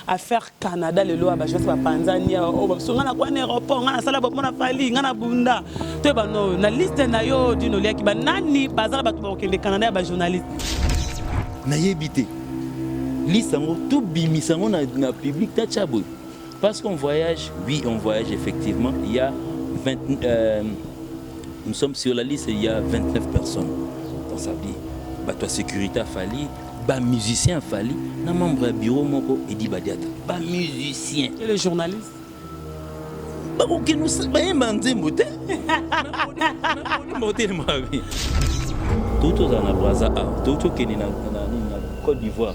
à faire Canada le loi bah je sais pas Tanzania oh so ngana kwa aéroport ngana sala ba mona fali ngana bunda to ba no na liste na yo dino liaki ba nani bazala ba to ke Canada ba journaliste na yebité lisango tout bimisango na public ta chaboy parce qu'on voyage oui on voyage effectivement il y a 20 nous sommes sur la liste il y a 29 personnes dans sa vie bah toi sécurité a fallu ba musicien fali na membre bureau moko Edi Badiata ba musicien et les journalistes ba ko nous ba yembanze moté moté ma vie tout na Brazza tout keni na Côte d'Ivoire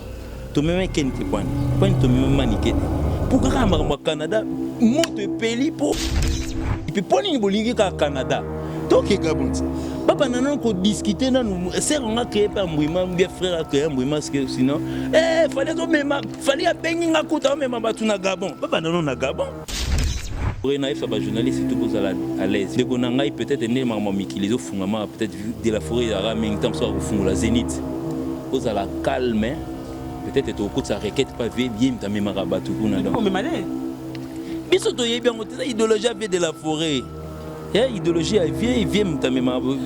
to même keni te point to même maniqué pour ka ma Canada monte peli pour et puis poni bolingi ka Canada to ke Gabon papa nanon ko discuter na nous c'est on a créé par Mbouima bien frère a créé Mbouima parce que sinon fallait to même fallait a bengi ngakuta même batu na Gabon papa nanon na Gabon pour une affaire ba journaliste tout vous à l'aise les gonangai peut-être né maman mikilizo fungama peut-être de la forêt ara mais temps ça au fond la zénith vous à la calme peut-être au coup de sa requête pas bien ta même rabatu kuna donc comme malé biso to yebi ngo tesa idéologie de la forêt. Idéologie vient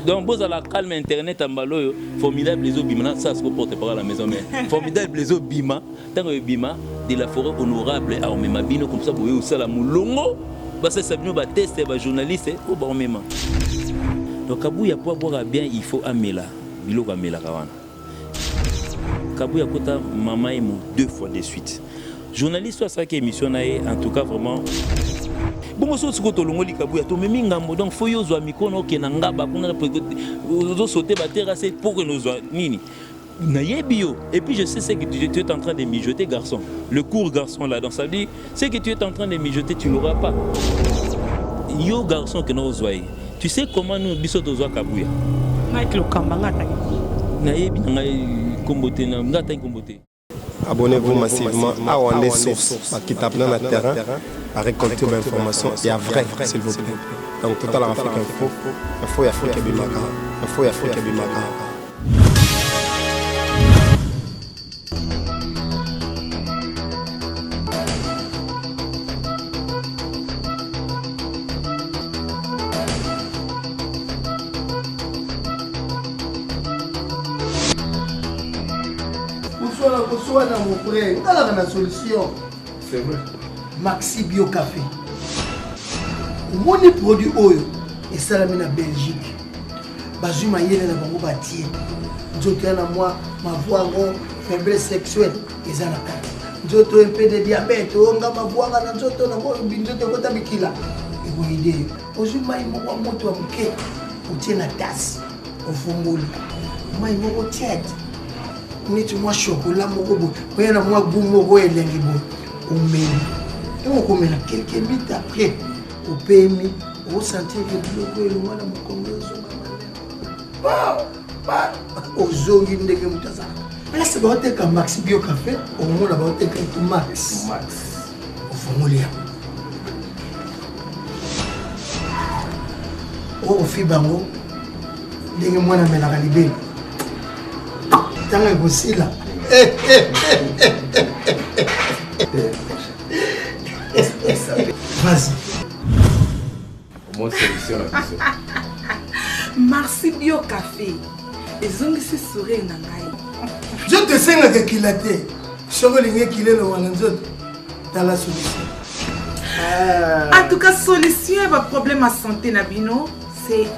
donc vous à la calme internet en balo formidable les obima ça se porte par la maison mais formidable les obima tant bima de la forêt honorable à même bino comme ça pour eux ça la mulongo parce que ça vient ba tester ba journaliste au ba même donc kabuya pour boire bien il faut amela bilo kamela kawana kabuya kota mama emo 2 fois de suite journaliste soit ça qui émission en tout cas vraiment bon so siko to longoli kabuya to memi ngambo donc faut yo zwa mikono ke na ngaba kuna zo sauter ba terrasse pour que nous nini na yebio et puis je sais ce que tu es en train de mijoter garçon le court garçon là dans sa vie c'est que tu es en train de mijoter tu l'auras pas yo garçon que nous zoye tu sais comment nous biso to zwa kabuya Mike le kambanga ta na yebi na kombote na ngata kombote. Abonnez-vous massivement à Wandé Source qui tape dans le terrain à récolter l'information et à vrai, s'il vous plaît. Donc, Total Afrique Info, Info et Afrique Bimaka. Info et Afrique Bimaka. On a une solution. C'est vrai. Maxi Bio Café. Mon produit oyo et ça la mena Belgique. Bazuma yele na bango batie. Nzoto na moi ma voix faiblesse sexuelle et ça la carte. Nzoto un peu de diabète, onga ma voix na nzoto na mo binzoto kota bikila. Et vous idée. Ozuma imo kwa moto amuke. Utie na tasse. Ofungoli. Moi imo tiède. Niti mwa chocolat moko bo oyana mwa goût moko elengi bo omeli et on komela quelques minutes après au PMI au sentir que biloko elongwa na mokongo ezonga ba ozongi ndenge mutazaka là c'est baoteka Maxi Bio Café omona baoteka tout max ofungoli ya ofi bango ndenge mwana melaka libeli tanga gosila vas-y moi solution la question Maxi Bio Café ezongisi sourire na ngai je te senga que kilate soko linge kilelo wana nzoto dans la solution en tout cas solution à problème à santé na bino c'est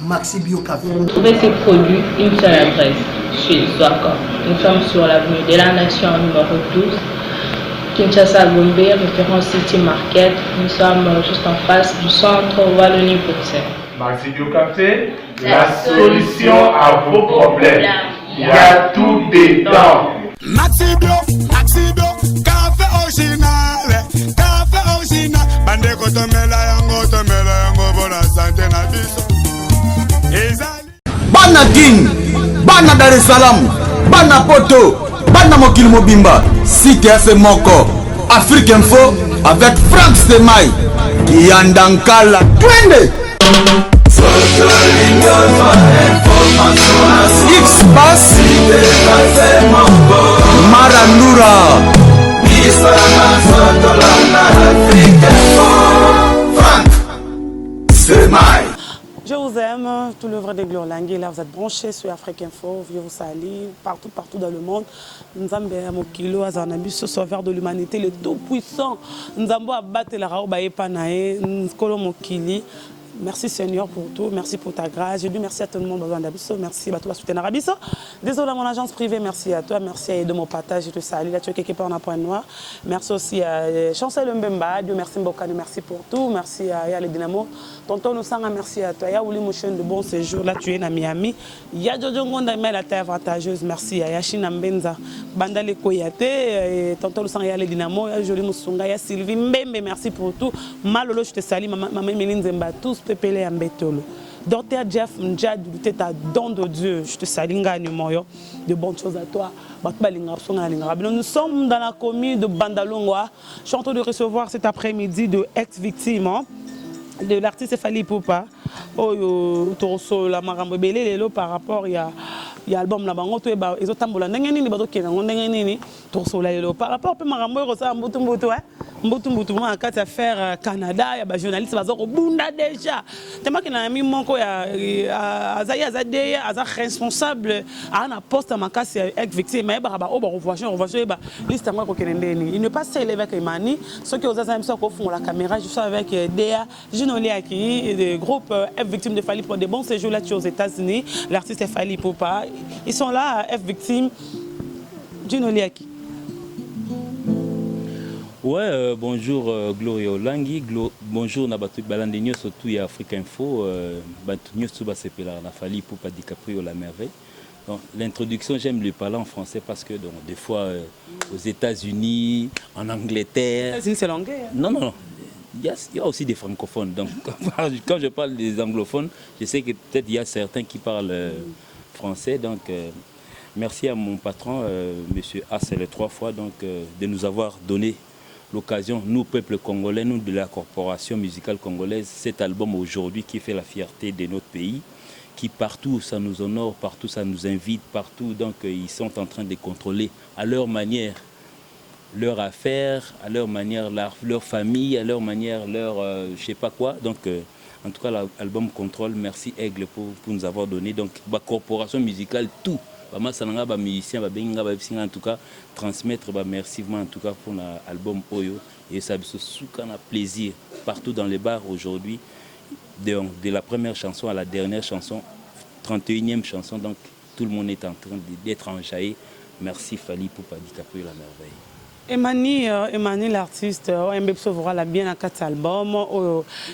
Maxi Bio Café. Vous trouvez ces produits, une seule adresse, chez Swakop. Nous sommes sur l'avenue de la Nation numéro 12, Kinshasa Gombe, référence City Market. Nous sommes juste en face du centre Wallonie-Bruxelles. Maxi Bio Café, la solution à vos problèmes. Il y a tout dedans. Maxi Bio, café original, bande kotomela yango pour la santé na biso. Bana King, Bana Dar es Salaam, Bana Poto, Bana Mokil Mobimba, Site FM Moko, Afrique Info avec Frank Stemai, Yandankala, Twende. X-Bass, Marandura, Je vous aime, tout le vrai de Glorlangui. Là, vous êtes branchés sur Afrique Info. Je vous salue partout dans le monde. Nzambe Mokilo, Azanabiso, sauveur de l'humanité, le tout-puissant. Nzambo a battu la Raoba Epanae, Nkolo Mokili. Merci Seigneur pour tout, merci pour ta grâce. Je dis merci à tout le monde, merci à toi, soutenir Abisso. Désolé à mon agence privée, merci à toi, merci à de mon partage, je te salue. Là, tu es quelque part en point noir. Merci aussi à Chancel Mbemba, Dieu merci Mbokani, merci pour tout. Merci à Yale Dynamo. Tonton Nosanga, merci à toi. Ya Ouli Mouchen de bon séjour, là tu es à Miami. Ya Jojo Ngonda, la terre avantageuse, merci à Yachina Mbenza, Bandale Koyate, Tonton Nosanga, Yale Dynamo, Ya Jolie Moussunga, Ya Sylvie Mbembe, merci pour tout. Malolo, je te salue, Maman Méline Zemba, tous. Pépélé à Mbetolo. Docteur Jeff Ndjad, tu es un don de Dieu. Je te salue, de bonnes choses à toi. Nous sommes dans la commune de Bandalongwa. Je suis en train de recevoir cet après-midi de ex-victime de l'artiste Fally Ipupa. La Marambo Belé, par rapport à l'album la bango to eba ezotambola ndenge nini bazokena ngo ndenge nini tosola lelo par rapport pe marambo rosa mbutu ma kati affaire Canada ya ba journaliste bazoko bunda déjà tema ke na mi moko ya azadeya aza responsable ana poste makasi ex victime eba ba oba revoiture eba liste ngwa ko kenendeni il ne pas se lever avec Imani ce que ozaza mso ko fond la caméra je suis avec Dea Jinoliaki des groupes F victime de Fally pour des bons séjours là aux États-Unis l'artiste Fally Ipupa. Ils sont là, F victime Jinoliaki. Ouais, bonjour Gloria Olangi, bonjour Nabatou Balandinho, surtout à Afrique Info, Balandinho Souba Sepela, Fally Ipupa DiCaprio la merveille. L'introduction, j'aime lui parler en français parce que donc, des fois aux États-Unis, en Angleterre. C'est l'anglais. Non, non, non. Il y a aussi des francophones. Donc, quand je parle des anglophones, je sais que peut-être il y a certains qui parlent français. Donc, merci à mon patron, M. Assel, 3 fois, donc, de nous avoir donné l'occasion, nous, peuple congolais, nous de la corporation musicale congolaise, cet album aujourd'hui qui fait la fierté de notre pays, qui partout ça nous honore, partout ça nous invite, partout. Donc, ils sont en train de contrôler à leur manière leur affaire, à leur manière, leur famille, à leur manière, leur je sais pas quoi. Donc, en tout cas, l'album Contrôle, merci Aigle pour nous avoir donné. Donc, la corporation musicale, tout. Les musiciens, en tout cas, transmettre, merci en tout cas pour l'album Oyo. Et ça a plaisir partout dans les bars aujourd'hui, de la première chanson à la dernière chanson, 31e chanson. Donc, tout le monde est en train d'être enjaillé. Merci Fally Ipupa DiCaprio la merveille. Emmanuel l'artiste, MBPSO verra la bien à 4 albums.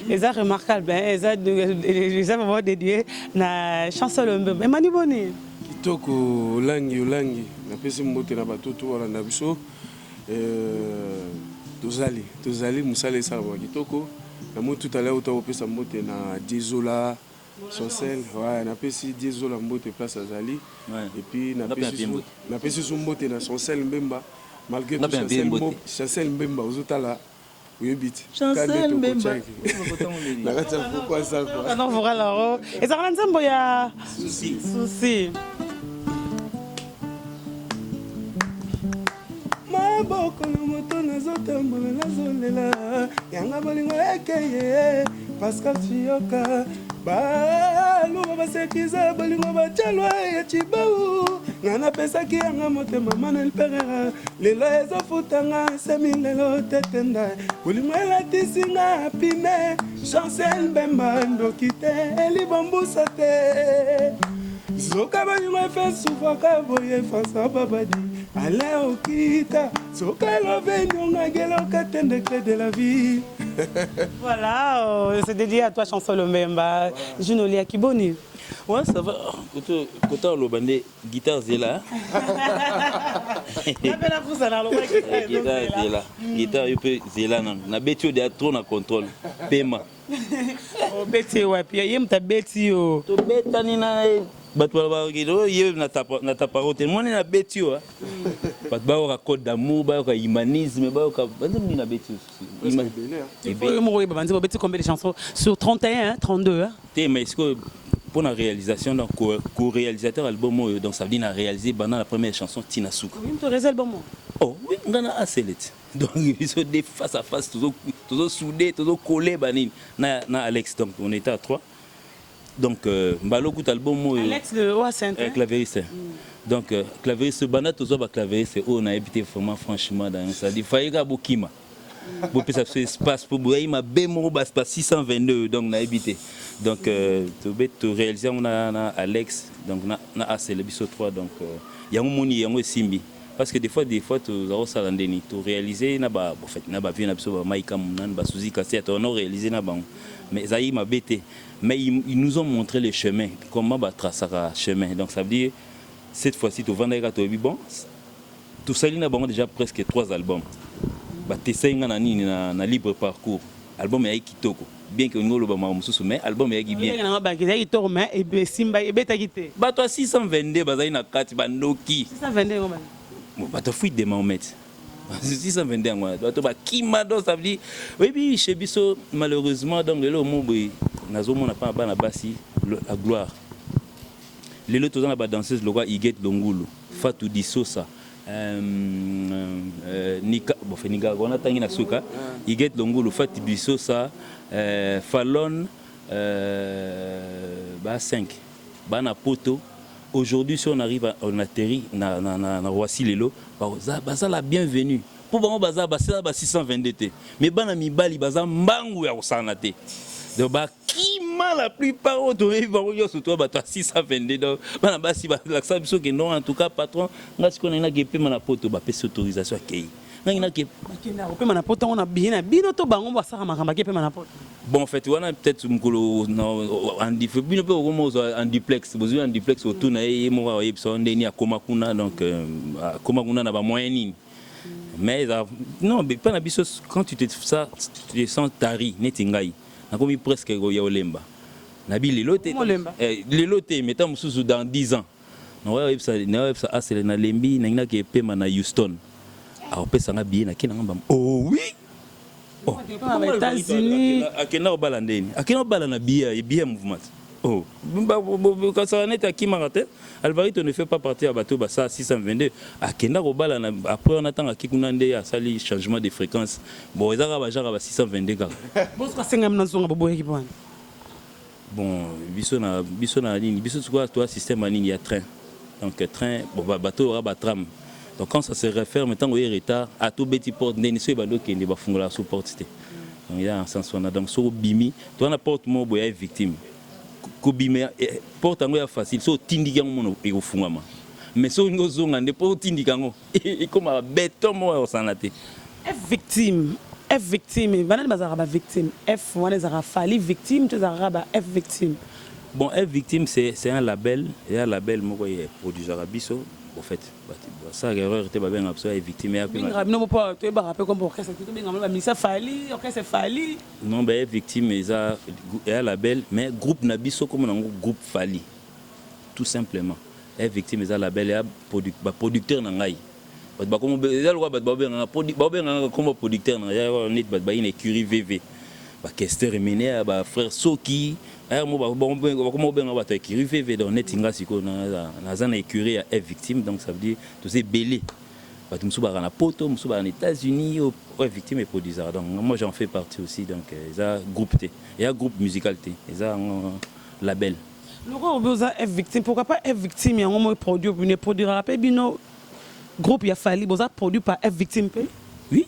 Ils sont remarquables, ils ont vraiment dédié la chanson de Emmanuel Boni. Kitoko Olangi, na pesi mbote na batoto wala na biso. Tozali musale sa ba kitoko. Na mo tout à l'heure auto pesa mbote na Dizola. Chancel, ouais, na pesi Dizola mbote place Azali. Et puis na pesi mbote na Chancel Mbemba. Malgré tout, Chancel Mbemba, aux autres là, oui, bit. Chancel Mbemba. Pourquoi ça quoi? Ah non, voilà là. Et ça rend ça, il y a souci. Maboko no moto nazotambola nazolela yanga bolingo ekeye Pascal Fioka baluba basekiza bolingo bachalwa ya Chibau ngana pesa ki yanga motema Manuel Pereira lelo ezofutanga semi lelo tetenda bolingo elatisinga pine Chancel Mbemba ndokite elibombusa te zoka bolingo efe sufaka boye fasa babadi allez au kita, sokalo venyonga gelo katende clé de la vie. Voilà, c'est dédié à toi chanson le Mbemba, Jinoliaki Boni. Ouais, ça va. Quand on le guitare Zela. Guitare Zela. Guitare Zela na betio de trop na contrôle. Paiement. Oh beti ouais, puis yem ta beti yo. To betani na batwa ba gido ye na tapa hotel moi na betio. Batba ka code d'amour, ba ka humanisme, ba ka banzemi na betio. Il faut me banzi ba beti combien de chansons sur 31 32 hein. Mais est-ce que pour la réalisation donc co-réalisateur album donc ça veut dire a réalisé pendant la première chanson Tina Souka. Oui, tu réalises album. Oh, oui, on a assez. Donc ils sont des face à face, tous soudés, tous collés, na Alex. Donc on était à 3. Donc Mbalo coup album Alex le Saint clavériste. Donc clavériste bana tous ba clavériste on a habité vraiment franchement dans ça dit fallait ga bokima. Pour ça ce espace pour boire ma bémo bas 622 donc on a habité. Donc tu réaliser on a Alex donc na AC le biso 3 donc il y a un moni yango simbi parce que des fois tu as ça landeni tu réaliser na ba en fait na ba vie na biso ba maika munan ba suzi cassette on a réalisé na ba mais ça y m'a bêté mais ils nous ont montré le chemin comment ba tracer le chemin donc ça veut dire cette fois-ci tu vends tu bon tout ça il a déjà presque 3 albums ba tessenga na nini na libre parcours album ya kitoko bien que ngolo ba mamususu mais album ya bien na ba kitoko mais et simba et beta kité ba toi 622 bazai na kati ba noki 622 ngoma ba to fuite de Mahomet 622 ngwa ba to ba kimado ça veut dire oui chez biso malheureusement donc le mo nazomona pa ba na basi la gloire les autres dans la danseuse le roi Iguet Longulu Fatou Dissosa Nika on a tangi na suka Iguet Longulu Fatou Dissosa Fallon ba 5 ba na poto. Aujourd'hui si on arrive on atterrit na Roissy lelo baza la bienvenue pour bango baza ba 622 te mais bana mibali baza mbangu ya osana te donc ba kima la plupart auto ils surtout ba 622 donc bana basi ba l'accent biso que non en tout cas patron ngasi ko na gepe mana poto ba pesa autorisation akei ngina ke bakina ko pe mana poto on a bien bino to bango ba saka makamba ke pe mana poto. Bon en fait on a peut-être mukolo en bino pe en duplex besoin en duplex autour na ye mo wa yebso ndeni akoma kuna donc akoma kuna na ba moyen nini. Mais non mais pas na biso quand tu te ça tu te sens tari netingai na komi presque ya olemba na bi lelote lelote metam mususu dans 10 ans na wa yebsa asele na lembi na ngina ke pema na Houston a pesa nga bien na kina ngamba oh oui oh États-Unis akena obala ndeni akena obala na bien mouvement oh quand ça net akimaraté Alvarito ne fait pas partie à bateau basa 622 akenda obala na après on attend akikuna nde ya sali changement de fréquence bon ezaka ba genre ba 622 kaka bon ça senga mna zonga bobo ekipwana bon biso na ligne biso quoi toi système en ligne il y a train donc train bon bateau aura ba tram. Donc quand ça se réfère maintenant au retard à tout petit porte n'eniso bando qui ne va fungula sous porte. Donc il y a un sens on a donc sur bimi toi na porte mo boya victime ko bimi porte ngo ya facile so tindika ngo e ko fungama mais so ngo zonga ne porte tindika ngo e comme béton mo o sanate F victime banane bazara ba victime F wana zara fali victime to zara ba F victime. Bon F victime c'est un label et un label mo ko produit Arabiso en fait ça erreur était bien absolue victime et non pas tu es rappelé comme orchestre tout bien mais ça fali orchestre fali non ben victime et ça et label mais groupe nabiso comme un groupe fali tout simplement et victime et ça label et producteur nangai ba comme déjà le ba comme producteur nangai on est ba une écurie VV ba Kester Mené ba frère Soki mo ba comme ben ba ta écurie VV donc netinga siko na zana écurie à victime donc ça veut dire tous ces belé ba tout musuba na poto musuba en États-Unis ouais victime et produiseur donc moi j'en fais partie aussi donc ça groupe T et un groupe musical T et ça label le roi besoin F victime pourquoi pas F victime ya mo produit ne produira pas bino groupe ya fali boza produit par F victime oui.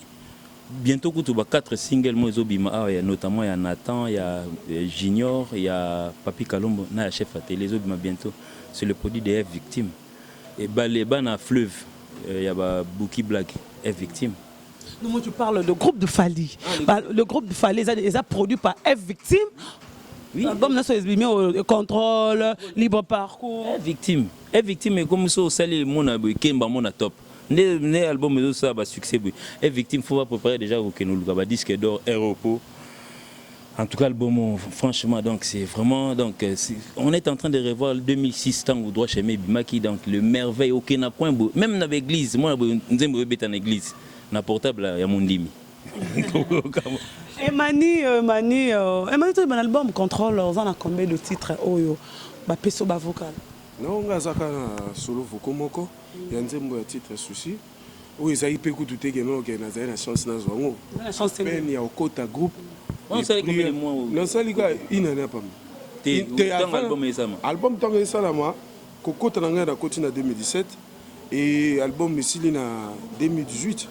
Bientôt il y a 4 singles il y a notamment il y a Nathan, il y a Junior, il y a Papi Kalombo, il y a chef à télé bientôt c'est le produit des F victimes et les à Fleuve il y a Bouki Black F victime. Non, moi tu parles de groupe de Fali. Le groupe de Fali est produit par F victime. Oui. L'album n'a pas contrôle, libre parcours. F victime est comme ça c'est mon top. Les albums ça va succès et victime faut préparer déjà au nous le disque d'or aéroport en tout cas l'album franchement donc c'est vraiment donc on est en train de revoir le 2006 temps au droit chez Bimaki donc le merveille aucun na point même dans l'église moi nous bête en église na portable il y a mon dimi et Mani tu un album contrôle on a combien de titres oyo ba peso ba vocal non ngazaka na solo vokomoko ya nzembo ya titre souci Oui, ça y peut écouter que non, que nous avons la chance dans Zongo. La chance, c'est il y a au côté groupe. On sait combien de mois. Non, ça, les gars, il n'en a pas. Album est ça. Album, tant que ça, là, moi, Coco Tananga a continué en 2017 et album ici, il en 2018.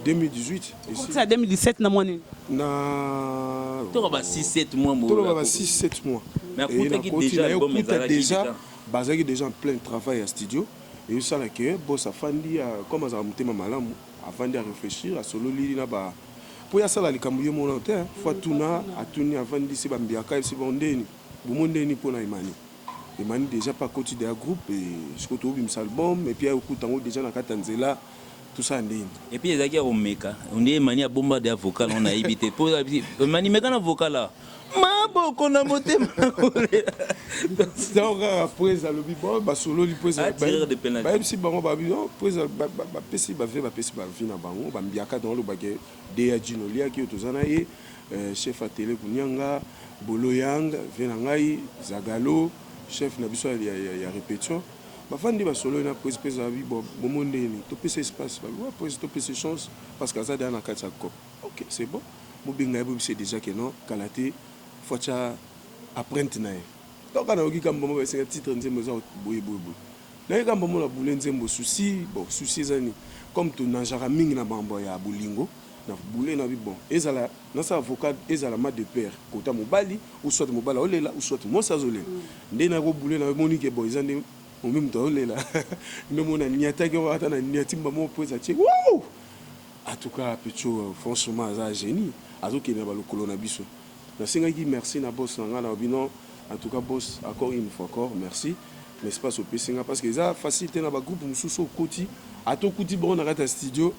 2018. C'est en 2017, na mois. Na. Tu as 6-7 mois. Tu as 6-7 mois. Mais écoute, déjà en plein travail à studio. Et ça, là, que boss a fandi comment ça a monté ma malamu avant de réfléchir à solo lili na ba. Pour ya ça là, les camouillés mon hôtel. Fois tuna a tuni avant de se bambiaka et se bondeni. Boumondeni pour na imani. Imani déjà pas côté de groupe et je trouve bim album et puis écoute en déjà na Katanzela. Tout ça ndini. Et puis ezaki au meka. On est mania bomba de vocal on a évité. Pour mani meka na vocal là. Mabo kona motema. Donc après ça le bibo ba solo li pose ba si bango ba bibo pose ba pesi ba ve ba pesi ba vina bango ba mbiaka dans le bagage de Gino lia ki tozana ye chef à télé kunyanga Bolo Yang venangai Zagalo chef na biso ya répétition ba fandi ba solo na pose pesa ba bibo bomonde ni to pesa espace ba wa pose to pesa chance parce que ça dans katsa cop. OK, c'est bon. Mo binga bo c'est déjà que non kalaté faut ça apprendre nae. Donc on a eu comme bon c'est un titre nzembo za boye. Na yeka mbomo la boule nzembo souci, bon souci zani comme tu nanjara mingi na bambo ya bolingo na boule na bi bon. Ezala na sa avocat ezala ma de père kota mobali ou soit mobala olela ou soit mo sa zolela. Ndena ko boule na monique boy zande au même temps olela. No mona niata ke wata na niati mbamo poza che. Wow! En tout cas Pecho franchement ça génie. Azoki na ba lokolo na biso. Na singaki merci na boss na ngana bino. En tout cas, boss, encore une fois, merci. N'est-ce pas, au PCNA, parce que ça facilite dans le groupe, nous sommes au côté. À tout côté, on a un studio.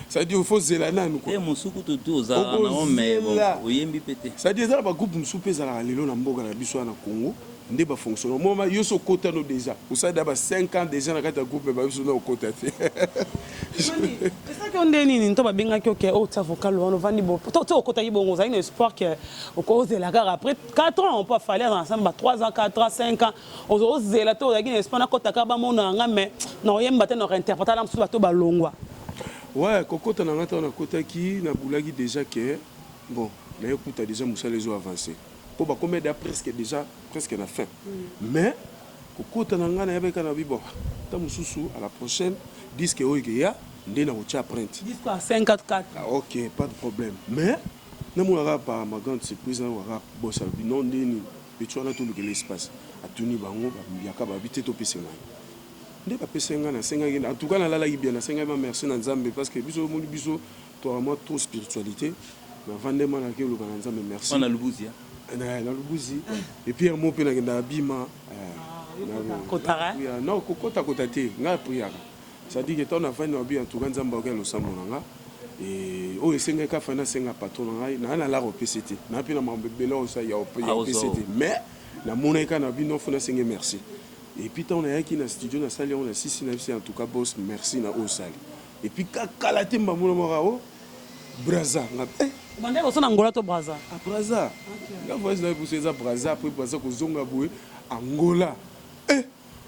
Ça dit, il faut zélana. Et mon soukou tout ça, on met bon, oui, MBPT. Ça dit, ça, le groupe, nous sommes à l'élo, na mboga na biso na Congo. Ndé ba fonctionne. Moi, yo so côté no déjà. Vous savez, d'abord 5 ans déjà dans le groupe, ba biso na au côté. C'est ça qu'on dit, ni to ba binga ki OK, oh ta vocal on vandi bon. To au côté bon, on a un espoir que au cause de la gare après 4 ans on peut faire ensemble 3 ans, 4 ans, 5 ans. On ose la to un espoir na kota ka ba mona nga mais non yemba te no interpréter la msuba to ba longwa. Ouais, kokota na ngata na kota ki na bulagi déjà que bon, mais écoute déjà Moussa les ont avancé. Pour ba comédie presque déjà presque la fin. Mais kokota na ngana yabeka na bibo. Ta mususu à la prochaine disque oyeya ndena ocha print. Disque à 544. Ah, OK, pas de problème. Mais na moulaka par ma grande surprise na waka bossa non ndeni Pecho na tout l'espace. Atuni bango ba mbiaka ba bité to pesenga. Nde ba pesenga na senga en tout cas na lala bien na senga merci na Nzambe parce que biso moni biso to vraiment trop spiritualité. Na vandema na ke lo na Nzambe merci. On a lubuzi. Na lubuzi. Et puis un mot pe na bima Kotara. Non, kokota kotate nga priaka. Ça dit que ton affaire na bien en tout cas Nzambe oke lo samonanga. Et o esenga ka fana senga patron ngai na la au PCT. Na pina mambebela o sa ya au PCT. Mais na moneka na bino fona senga merci. Et puis on a qui na studio na salle on a 6 en tout cas boss merci na o salle. Et puis kakala temba mona morao Braza na Bande ko sona Angola to Braza. Ah Braza. La voice na pousser ça Braza après Braza ko zonga boue Angola.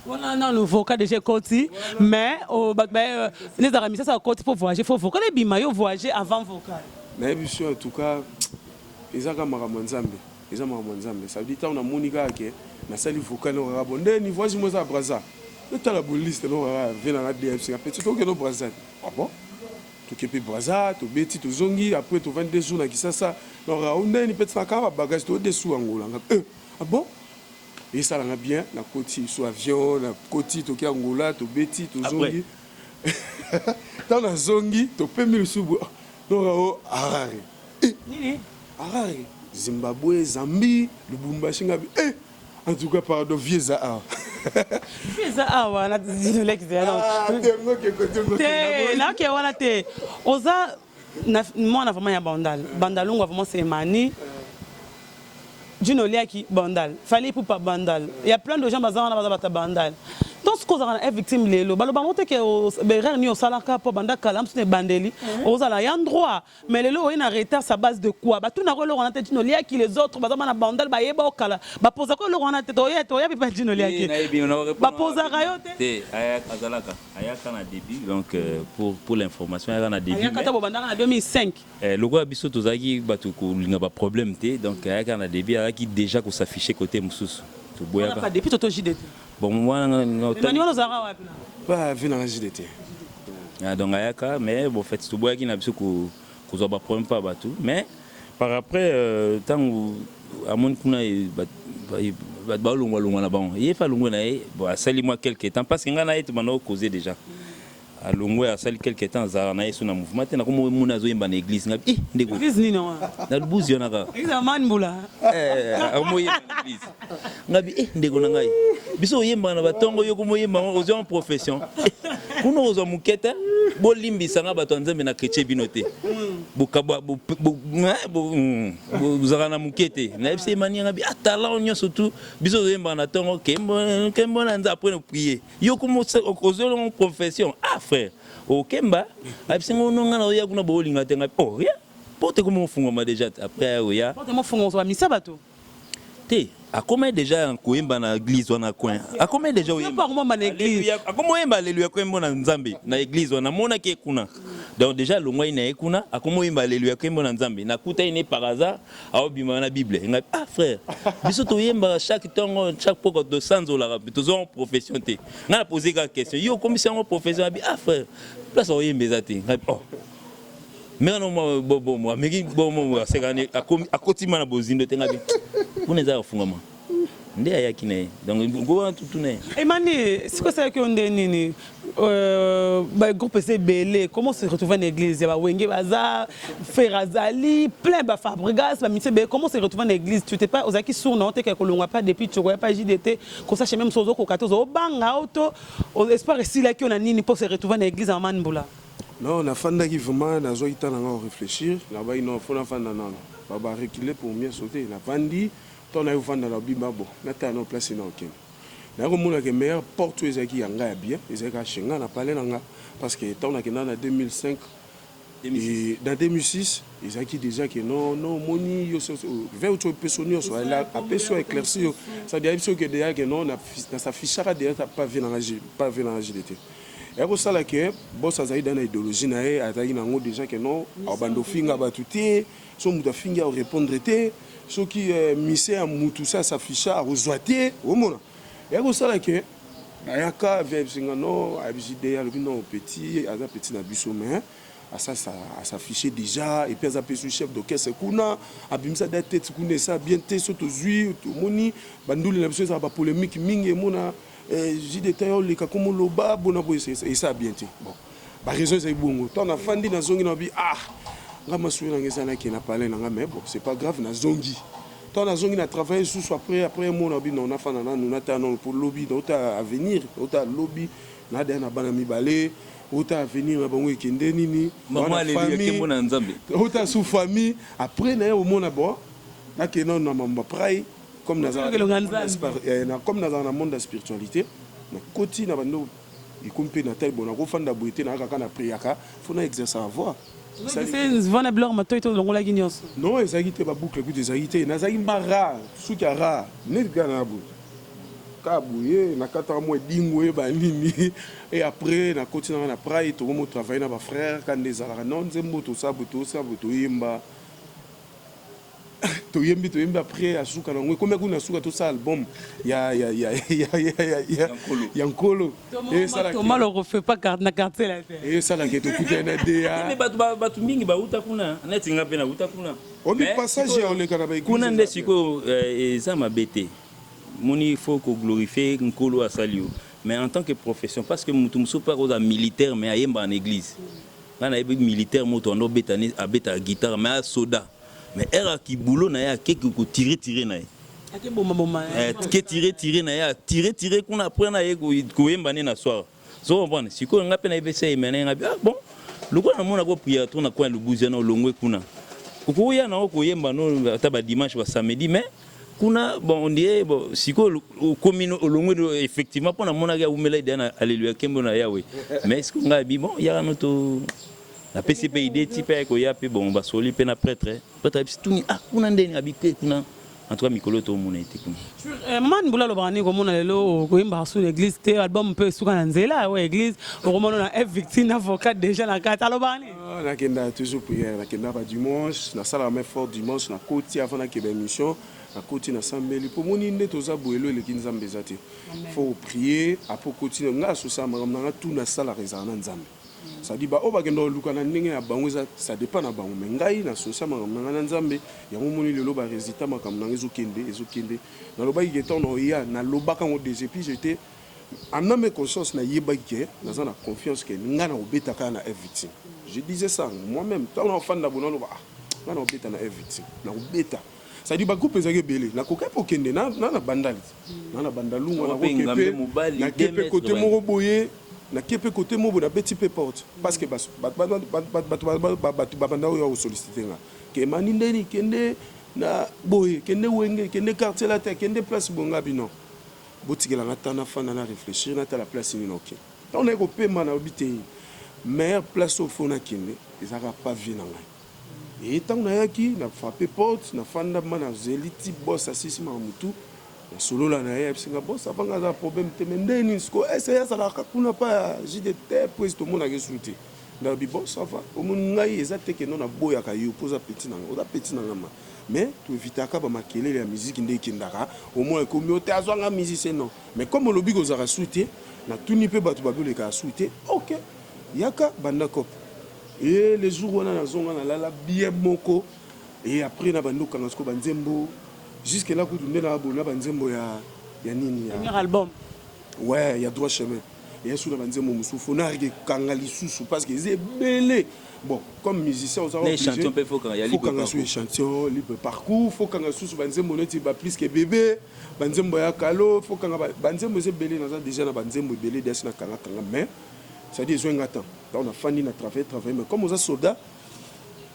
Voilà, non, le vocal déjà côté, mais les amis, ça côté pour voyager, faut vocal et bimayo voyager avant vocal. Mais bien sûr, en tout cas, ils ont Nzambe, ils ont Nzambe. Ça veut dire qu'on a Monica qui na sali vocal no rabonde ni voyage moi à Braza. Le temps la liste no vient dans la DFC, petit to que no Braza. Ah bon? Tu kepi Braza, tu beti tu zongi après tu 22 jours na Kisasa. No raonde ni petit fakaba bagage to dessous Angola. Ah bon? Et ça l'a bien, la côte sur avion, la côte to Angola, to beti, to zongi. Dans la zongi, to pemi le sous. Non, Harare. Harare. Zimbabwe, Zambie, Lubumbashi. En tout cas, pardon, vieux Zahar. Vieux Zahar, on a dit le lex. Là, qui est voilà, t'es. Oza, moi, on a vraiment un bandal. Bandalon, vraiment, c'est mani. Gino Liaki bandal, fallait pour pas bandal. Il y a plein de gens qui ont bandal. Donc pourtant ce qu'on a victime lelo balo bangote ke berer ni osalaka po banda kala msune bandeli ozala ya droit mais lelo ina retard sa base de quoi ba tout na ko lo wana tete no lia ki les autres ba na bandal ba yeba okala ba posa ko lo wana tete oya bi pa dino lia ki ba posa rayo te azalaka ayaka na début donc pour l'information ayaka na début ayaka ta bo banda na 2005 le roi biso tozaki batu ko linga ba problème te donc ayaka na début ayaki déjà ko s'afficher côté mususu to boyaka pas depuis toto JDT bon moi Emmanuel Ozara wapi là ba vu na JDT donc ayaka mais bon fait to boyaki na biso ko zo ba problème pas batu mais par après tant amon kuna ba longwa na bon il fa longwa na bon asali moi quelque temps parce que ngana yetu bana causer déjà à longwa asali quelque temps za na yesu na mouvement te na ko mona zo yemba na église ngabi ndeko église nini wa na lubuzi yona ka examen mbula amoye église ngabi ndeko na ngai biso yemba na batongo yo ko moyemba ozo en profession kuno ozo muketa bolimbisa nga bato nzambe na chrétien binote bokaba bozaka na mukete na bise mania ngabi atala onyo surtout biso yemba na tongo kembo na nza après no prier yo ko ozo en profession ah frère o kemba abise ngono nga na oya kuna bolinga tenga oh ya pote como fungoma déjà après oya pote mo fungo so misa bato te akoma déjà en koyemba na église wana coin akoma déjà oyemba pas na église akoma oyemba alléluia koyemba na nzambe na église wana mona ke kuna donc déjà le moyen na ekuna akoma oyemba alléluia koyemba na nzambe na kuta ine par hasard aobima na bible nga ah frère biso toyemba chaque tongo chaque poko de sanzola tozo en profession te nga poser ka question yo commission en profession abi ah frère place oyemba ezate nga oh mais non moi mais bon c'est gagné à kotima na bozindo te ngabi uneza kufungama ndia yaki naye donc go tout naye Emani c'est quoi ça que on nini ba groupe c'est belé comment se retrouver en église ya ba wenge baza ferazali plein ba Fabregas ba mitebe comment se retrouver en église tu t'es pas ozaki sourd non te que kolongwa pas depuis tu vois pas JDT comme ça chez même sozo ko 14 au banga auto on espère ici là que on a nini pour se retrouver en église en Manbula. Non, na fanda qui vraiment na zo itana nga réfléchir, là-bas il no fona fanda non. Baba reculer pour mieux sauter. La vandi, ton a eu fanda la bimba bon. Maintenant on place na aucun. Na ko mona que meilleur porte ezaki yanga bien, ezaki chenga na parler nanga parce que ton a que dans 2005 et dans 2006, ezaki déjà que non moni yo vers autre personne so elle a personne éclairci ça dit que déjà que non na s'affichera déjà pas venir en JDT. Et pour ça là que boss azali dans idéologie na e azali nango déjà que non abando finga batuté so muta finga répondre té so qui mise à mutu ça s'afficher à rezoiter au mona. Et pour ça là que ayaka verbe singa non abiside ya lobino petit aza petit na biso mais ça s'afficher déjà et puis ça peut chef d'orchestre kuna abimisa da tête kuna ça bien té so to zui to moni banduli na biso ça ba polémique mingi mona JDT les comme loba bona boy et ça bien té bon ba raison c'est bongo ton na fandi na zongi na bi ah nga masu na ngeza na ki na parler na nga mais bon c'est pas grave na zongi ton na zongi na travailler sous après mon na bi non na fana na nous na non pour lobby donc à venir auta lobby na da na bana mi balé auta venir na bango ekende nini maman les ke mona nzambe auta sous famille après na au mona bon na ke non na mamba pray comme dans un monde de spiritualité na koti na bando ikompe na tel bona ko fanda boité na kaka na priaka faut na exercer à voir c'est vana blor mato to longola ginyos non ezaki te ba boucle ku ezaki te na zaki mara sukara ne gana bu kabouye na kata mo dingwe ba nini et après na koti na pray to mo travailler na ba frère quand des ala non nzembo to sabuto yimba to yembi après asuka nango combien kuna asuka to ça album ya nkolo et ça là Thomas le refait pas na quartier là et ça là que to kuta na dia mais batu mingi ba uta kuna netinga pena uta kuna on dit passage on le kana ba kuna ndesiko eza mabete moni faut ko glorifier nkolo asalio mais en tant que profession parce que mutumso pas aux militaire mais ayemba en église na ebe militaire moto ndo betani abeta guitare mais soda mais era ki boulot na ya ke ko tirer na ye ake bomba ke tirer na ya tirer kuna après na ye ko yemba ne na soir so comprendre siko nga pe na ibese imene nga ah bon loko na mona ko prier to na kwa lubuzi na longwe kuna ko ya na ko yemba no ta ba dimanche ba samedi mais kuna bon on dirait bon siko commune olongo effectivement pour na mona ya umela idana alléluia kembo na yawe mais est-ce qu'on a bon il y a notre la PCPID type ko ya pe bon ba soli pe na prêtre peut-être tout ah kuna ndeni habité kuna en tout cas mikolo to mona été kuna man bula lo bani ko mona lelo ko imba sur l'église te album pe suka na nzela ouais église ko mona na F victime avocat déjà na kata lo bani na kenda toujours prière na kenda ba dimanche na sala main fort dimanche na côté avant na kebe émission na côté na sambeli pour moni nde toza boelo le kinzambe zate faut prier après côté nga so sa ngam na tout na sala rezana nzambe ça dit ba o ba kendo luka na ndenge ya bango ça dépend na bango mais ngai na so sa ngam na nzambe ya moni lelo ba résultat makam na ezokende na loba yeton no ya na loba kan o des puis j'étais en âme et conscience na yeba ke na za na confiance que nga na obeta kana victime je disais ça moi-même quand on fan na bono ba nga na obeta na victime na obeta ça dit ba coupe ezake belé na koka pokende na bandali na bandalunga na kokepe na kepe côté moko boye na kepe côté moko na petit peu porte parce que banda yo solliciter nga ke manindeni kende na boye kende wenge kende quartier la terre kende place bonga bino botikela nga tana fana na réfléchir na ta la place ni noké on est copé mana obité meilleure place au fond na kende ezaka pas vie na ngai et tant na yaki na frappé porte na fanda mana zeliti boss assisi ma mutu na solo la na yep singa boss avanga za problème te mendeni sko essayer ça la kuna pas JDT pour tout monde a gesouté na bi boss ça va au monde ngai ezate ke non na boya ka yo posa petit na oda petit na ngama mais tu évites ka ba makele la musique ndé kindaka au moins comme yote azwanga musicien non mais comme le bigo za souté na tuni pe batu babule ka souté OK yaka banda kop et les jours on a zonga na la bien moko et après na bando kangasko banzembo jusque là ku tunde na bona banzembo ya nini ya premier album ouais il y a droit chemin et sur la banzembo musufu na rike kangali susu parce que c'est belé bon comme musicien on les champions peut faut quand il y a libre parcours champion libre parcours faut quand susu banzembo neti ba plus que bébé banzembo ya kalo faut quand banzembo c'est belé na déjà na banzembo belé des na kanga mais ça dit zoinga temps on a fini na travailler mais comme on a soldat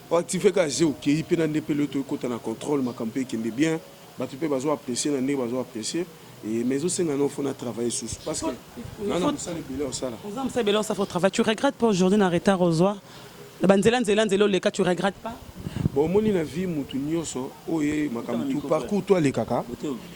on activer ka j'ai OK il peut na ndepé le to côté na contrôle ma campagne qui est bien ba tu peux besoin apprécier na ndé besoin apprécier et mais aussi on faut na travailler sous parce que non ça les bilans ça là on ça bilans ça faut travailler tu regrettes pas aujourd'hui na retard aux oies la banzela les cas tu regrettes pas bon moni na vie mutu nyoso oye makambo tout parcours toi les kaka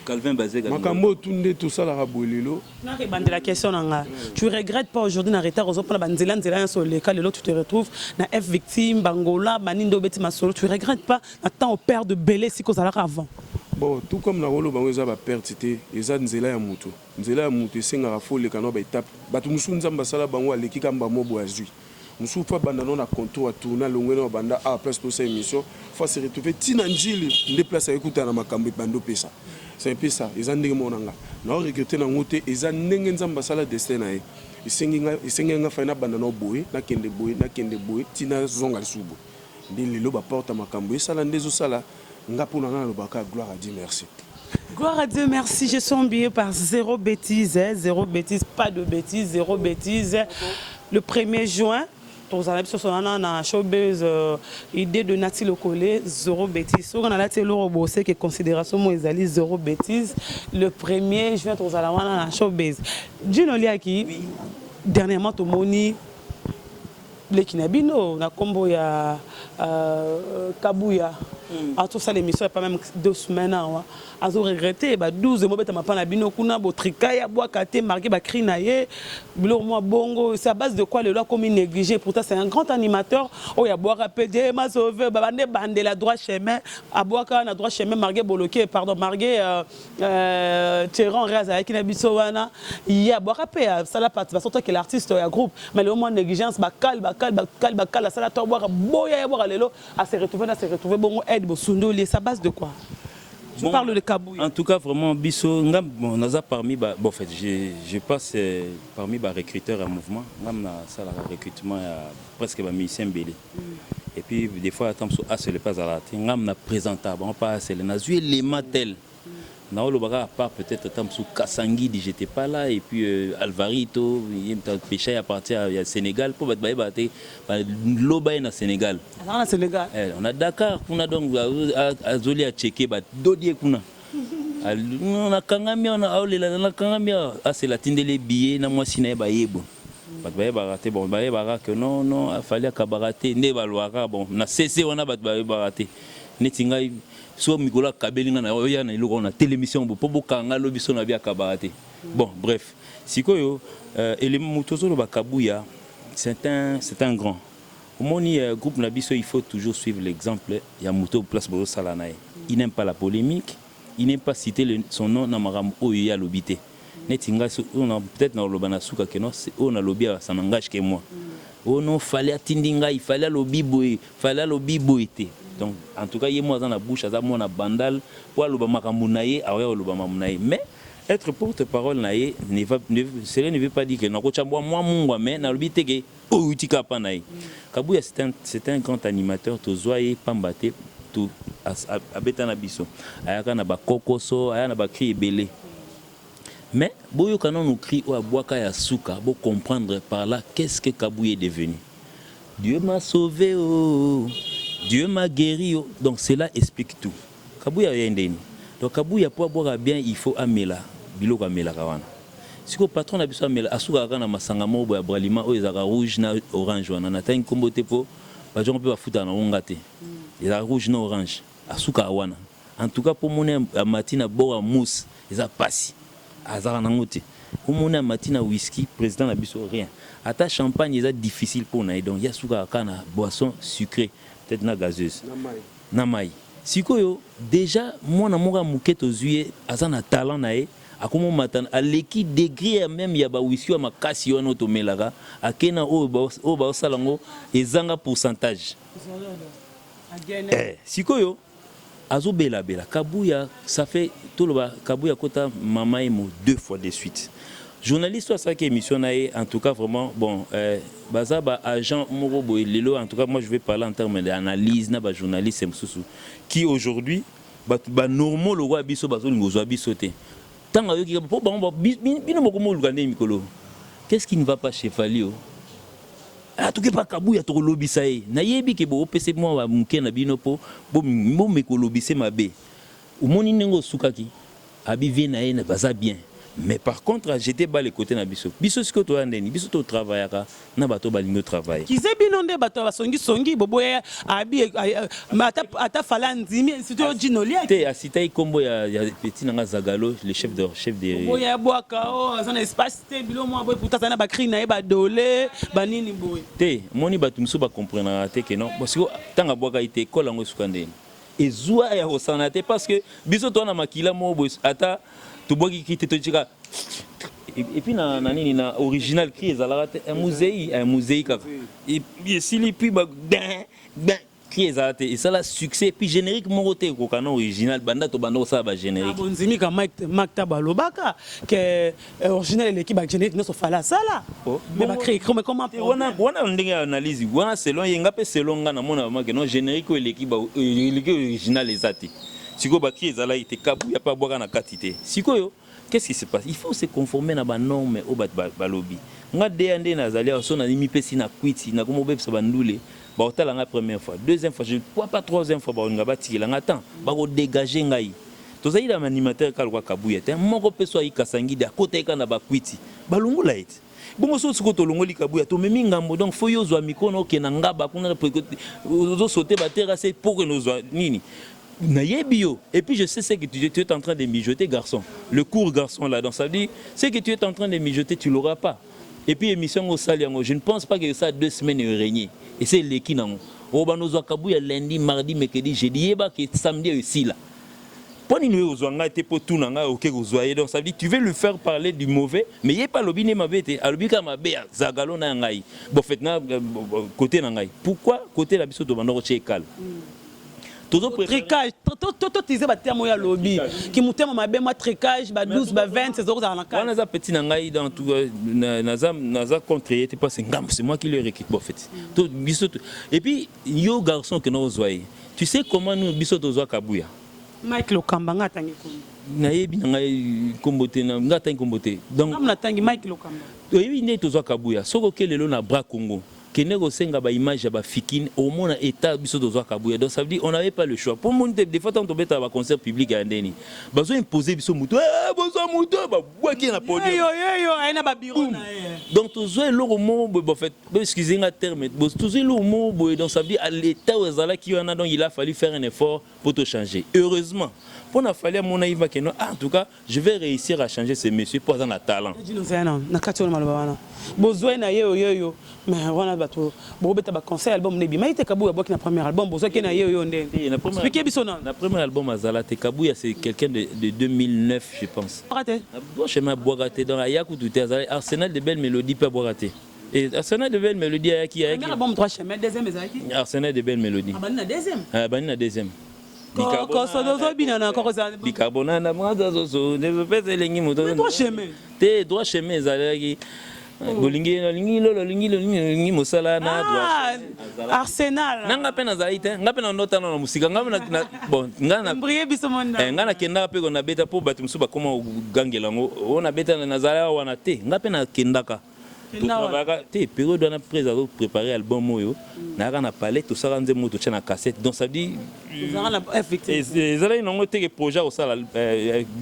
Calvin Bazé makambo tunde tout ça la rabolelo na rebande la question nanga tu regrettes pas aujourd'hui na retard aux oies pour la banzela sur les cas tu te retrouves na F victime bangola banindo beti masolo tu regrettes pas attends au père de belé si ko ça avant bon tout comme na rolo bango za ba perte te eza nzela ya mutu senga rafole kana ba étape batu musunza mbasala bango aleki kamba mobo azui musufa banda non na contour à tourner longeno banda à place pour cette émission faut se retrouver tina njili nde place à écouter na makambo bando pesa c'est un peu ça eza ndenge monanga na regretter na ngote eza ndenge nzamba sala destin na ye isenga faina banda no boy na kende boy tina zonga lisubo ndi lelo ba porte makambo esala ndezo sala ngapo na ngalo baka gloire à Dieu merci. Gloire à Dieu, merci. Je suis emballé par zéro bêtise, pas de bêtises, zéro bêtise. Le 1er juin, pour la showbiz, idée de Nati Lokole, zéro bêtise. On a la télé robosé qui est considération moïsali, zéro bêtise. Le 1er juin, pour la showbiz. Dino Liaki, dernièrement, tout moni. Les Kinabino, na combo ya Kabuya. À tout ça, l'émission n'est pas même 2 semaines. Ils ont regretté. 12 mois, ils m'ont dit kuna botrika ya bois kate marqué ba krinaye bilo moi bongo c'est à base de quoi le loi comme négligé pourtant c'est un grand animateur oh ya bois rapide ma sauvé bande bande la droit chemin à bois na droit chemin marqué boloké pardon marqué Terran Raza avec na biso wana ya bois rapide ça la partie parce que l'artiste ya groupe mais le moins négligence bakal la sala to bois boya bois lelo à se retrouver bongo aide bosundo li ça base de quoi. Je parle de Kabouya. En tout cas, vraiment, Bisso, on a parmi, bon, en fait, je passe parmi les recruteurs en mouvement. On a ça, le recrutement, presque les musiciens belé. Et puis, des fois, attends, c'est le pas à la tête. On a présenté, on passe, on a joué les matels. On a à part peut-être attends, sous Kassangi, j'étais pas là. Et puis, Alvarito, il y a péché à partir du Sénégal. Pour battre, l'Obaï au Sénégal. Alors, Sénégal. On a Dakar, on a donc Azoli à checker, Dodier Kuna. On a kangami, on a kangami. Ah, c'est la tinde les billets, na moi si na ba yebo. Bat ba baraté, bon ba baraka non non, il fallait kabaraté, ne ba loara bon, na cessé on a bat ba baraté. Netinga so Mikola Kabelinga na oya na iloko na télémission bo po kanga lobiso na bia kabaraté. Bon, bref. Sikoyo élément motozo ba kabuya, c'est un grand. Au moni groupe Nabiso, il faut toujours suivre l'exemple. Il y a Mouto place Boro Salanae. Il n'aime pas la polémique, il n'aime pas citer son nom dans Maram Oya Lobité. Netinga, on a peut-être dans le Banasuka que non, on a lobby, ça n'engage que moi. Oh non, fallait attindinga, il fallait lobby boy, fallait lobby boyté. Donc, en tout cas, il y a moi dans la bouche, à mon bandal, pour le Bamakamunaye, à le Bamamunaye. Mais être porte-parole naïe, cela ne veut pas dire que moi, mais na lobité que oh utika panaï. Kabuya c'est un grand animateur, to zoye pambate, to abetana biso. Ayaka na ba kokoso, ayaka na ba cri belé. Mais boyo kanon nous crie ou aboaka ya souka, pour comprendre par là qu'est-ce que Kabuya est devenu. Dieu m'a sauvé, oh. Dieu m'a guéri, oh. Donc cela explique tout. Kabuya yendeni. Donc Kabuya pour boire bien, il faut amela, biloko amela kawana. Si le patron a besoin de asuka kana masanga mobo ya bralima o ezaka rouge na orange wana na tangi kombo te po ba jongo pe ba futa na ngate. Ezaka rouge na orange asuka wana. En tout cas pour mona matina boa mousse eza pasi. Azara na ngote. Pour mona matina whisky président na biso rien. Ata champagne eza difficile pour na donc ya suka kana boisson sucrée peut-être na gazeuse. Na mai. Sikoyo déjà mona moka muketo zuye azana talent na e. Akomo matan aleki degré même ya ba whisky ma kasi wana otomelaka akena o ba salango ezanga pourcentage. Sikoyo azo bela Kabuya ça fait tout le Kabuya kota mama emo 2 fois de suite. Journaliste ça qui émission naé en tout cas vraiment bon baza ba agent moko boy lelo en tout cas moi je vais parler en termes d'analyse na ba journaliste msusu qui aujourd'hui ba normal le roi biso bazo ngozo biso te. Qu'est-ce qui ne va pas chez Falio? Ah, tu pas Kabuya to lobisa e. Na yebi ke bo pese mo ba muke na bino po bo me ko lobise mabe. O moni nengo sukaki abi vie na e na baza bien. Mais par contre, j'étais bas les côtés na biso. Biso ce que to andeni, biso to travaillaka na bato balingo travail. Kize binonde bato ba songi boboya abi ata fala nzimi sito jinoli. Te asita ikombo ya petit nanga Zagalo, le chef de boya boaka o azana espace te bilo mo boy puta sana ba cri na e ba dole ba nini boy. Te moni bato mso ba comprendre te que non parce que tanga boaka ite kola ngo sukandeni. Ezua ya hosanate parce que biso to na makila mo boy ata et puis na nini na original qui ezalaka un musée kaka et s'il est puis qui ezalaka et ça la succès et puis générique moroté ko kana original banda to banda ça ba générique bonzimi ka Makta balobaka que original l'équipe ba générique ne so fala ça là mais ba créer comment on ndenge analyse wana selon yenga pe selon nga na mona que non générique l'équipe original ezati. Siko baki ezala ite Kabuya pa boka na katité. Sikoyo, qu'est-ce qui se passe? Il faut se conformer na ba norme au balobi. Nga de nazalia so na limi pesi na kwiti na komo bebsa bandule. Ba otala nga première fois, deuxième fois, je ne pas troisième fois ba nga batikela nga temps, ba ko dégager ngai. Tozali la animateur kalwa Kabuya, te moko peso ikasangi de akota ka na ba kwiti. Balungula ite. Bongo so siko to longoli Kabuya to memi ngambo donc faut yo zwa mikono ke na ngaba kuna zo sauter ba terrasse pour que nous nini. Et puis je sais ce que tu es en train de mijoter, garçon. Le court garçon là, donc ça dit, ce que tu es en train de mijoter, tu ne l'auras pas. Et puis émission au Saliango, je ne pense pas que ça 2 semaines régné. Et c'est l'équipe non. Au Banozo Kabuya lundi, mardi, mercredi, jeudi, que samedi aussi là. Poni nous ozwanga te po tout nanga OK ozoyer donc ça veut dire tu veux le faire parler du mauvais mais il pas lobby ne mabete alobika mabe Zagalo na ngai. Bon fait na côté na ngai. Pourquoi côté la biso to bandoro chekal? Tricage, tout ba terme ya lobby qui mutema mabe ma tricage ba 12 ba 20 ces euros dans la carte. On a petit nangai dans tout naza contre pas c'est moi qui le récupère en fait. Tout biso et puis yo garçon que nous zoyer. Tu sais comment nous biso to zo Kabuya? Mike Lokamba ngatangi kombo. Na yebi ngai kombote na ngatangi kombote. Donc na tangi Mike Lokamba. Oui, ne to zo Kabuya. Soko ke lelo na bras Congo. kene ko senga ba image ba fikine au moins état biso dozo kabuya. Donc ça veut dire on n'avait pas le choix. Pour mon des fois tant on beta ba concert public à ndeni. Bazo imposer biso muto. Bazo muto ba boaki na podium. Yo aina ba bureau na. Donc toujours le mot en fait excusez-moi terme toujours le mot donc ça veut dire à l'état où ezala qui en a donc il a fallu faire un effort pour te changer. Heureusement pour na fallu mon naïva que non en tout cas je vais réussir à changer ce monsieur pour un talent. Na kati na malobana. Besoin na yo mais on a bato bo beta ba concert album nebi mais te Kabuya boki na premier album besoin que na yo ndende. Expliquez biso non. Na premier album azala te Kabuya c'est quelqu'un de 2009 je pense. Raté. Bon chemin boiraté dans Ayaku tout azala Arsenal de belles mélodies pas boiraté. Et Arsenal de belles mélodies Ayaki. Premier album 3 chemins deuxième ezaki. Arsenal de belles mélodies. Ah bah na deuxième. Ah bah na deuxième. Bicarbonate ne pas elengi moto. Droit chemin. Te droit chemin ezalaki. Bolingi mosala na droit. Arsenal. Nanga pe nazali te, nga pe na nota na musika, nga na bon, nga na mbriye biso monda. Nga na kenda pe na beta po batu musuba koma gangela ngo. Ona beta na nazala wana te, nga pe na kendaka. Te période on a préparé album moyo na na palette tout ça ranze moto tcha na cassette donc ça dit ils allaient non te projet au ça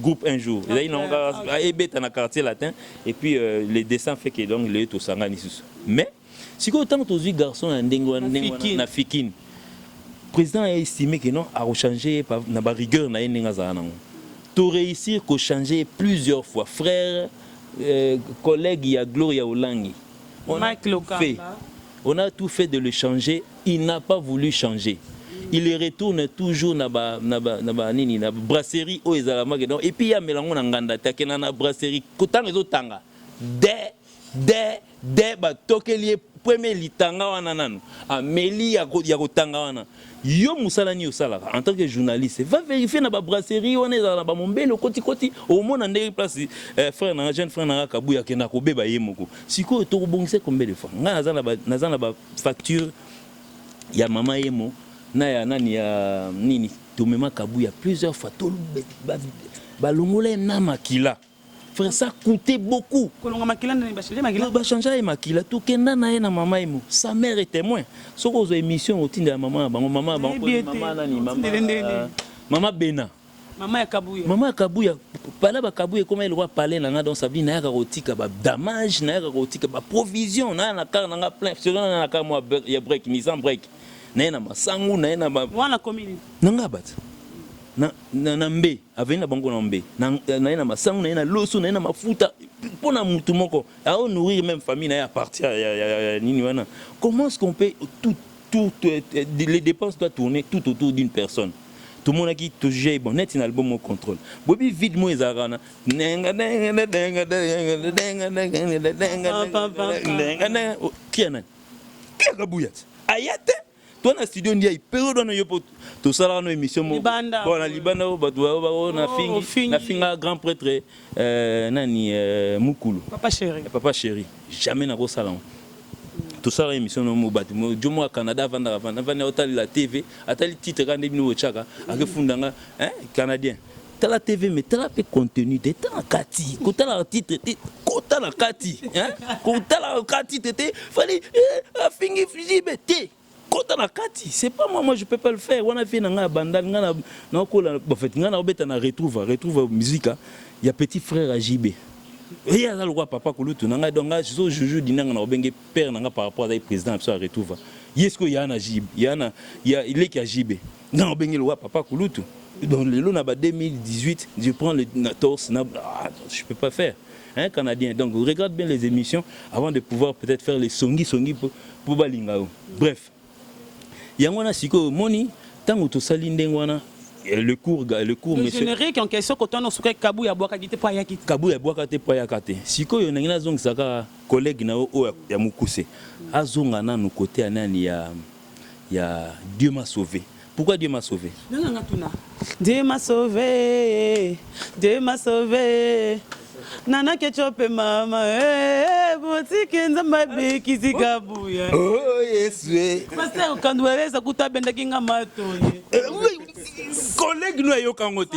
groupe un jour ils allaient non ebeta na quartier latin et puis les dessins fait que donc les tout ça mais si autant tous les garçons na fikine président a estimé que non a changer na ba rigueur na ninga za nango to réussir ko changer plusieurs fois frère collègue il y a Gloria Olangi on a tout fait de le changer il n'a pas voulu changer il retourne toujours na brasserie et puis il y a melango na nganda takena na brasserie kotanga ezotanga de ba tokeli premier litanga wana nanu ameli ya kotanga wana yo musala ni osala en tant que journaliste va vérifier na ba brasserie on est dans ba mombelo koti au moins na place frère na jeune frère na Kabuya kena ko beba yemoko siko to bongise combien de fois nga nazana ba facture ya mama yemo na ya nani ya nini tumema Kabuya plusieurs fois to ba longola na makila frère ça coûtait beaucoup kolonga makila na ba changer makila to kenda na na mama emo sa mère est témoin soko zo émission otinda maman nani maman Bena maman ya Kabuya pala ba Kabuya comme elle va parler na donc ça veut na ka kotika ba damage na ka kotika ba provision na car na plein sur na ka moi ya break ni sans break na masangu na ba wana commune nanga bat na mbe avena bango na mbe na masangu na loso na mafuta pona mutu moko a nourrir même famille na à partir ya nini wana comment est-ce qu'on peut tout les dépenses doivent tourner tout autour d'une personne tout le monde qui te gère bon net un album au contrôle bobi vide moi ezarana kiana Kabuya ayate toi na studio ndia ipero na yopo to sala na émission mo bon na libanda ba na finga grand prêtre nani mukulu papa chéri jamais na ko sala to sala émission no mo batu mo jomo Canada vanda hôtel la TV atali titre quand bino chaka akefundanga canadien tala TV mais tala pe contenu de tala kati ko tala titre ko tala kati ko tala kati tete fallait fingi fusibe te Kota na kati, c'est pas moi je peux pas le faire. On a fait na bandal na en fait na obeta na retrouve musique. Il y a petit frère Ajibé. Et il y a le roi papa Kulutu nanga donc je joue dinanga na obenge père nanga par rapport à président ça retrouve. Yesko ya na Ajibé, il est qui Ajibé. Na obenge le roi papa Kulutu. Donc le long na 2018, je prends le torse je peux pas faire. Canadien. Donc regarde bien les émissions avant de pouvoir peut-être faire les songi pour balingao. Bref. Yangwana siko moni tango to sali ndengwana le cours monsieur générique en question quand on souka Kabuya boaka kite pa yakite Kabuya boaka te pa yakate siko yo nangina zong saka collègue na o ya mukuse azonga na no côté anani ya Dieu m'a sauvé. Pourquoi Dieu m'a sauvé? Dieu m'a sauvé, Dieu m'a sauvé. Nana Ketchup mama botiki nzamba bikisi Kabuya oh Yesu pasteur kandweleza kutabenda kinga mato collègue nous ayo kangote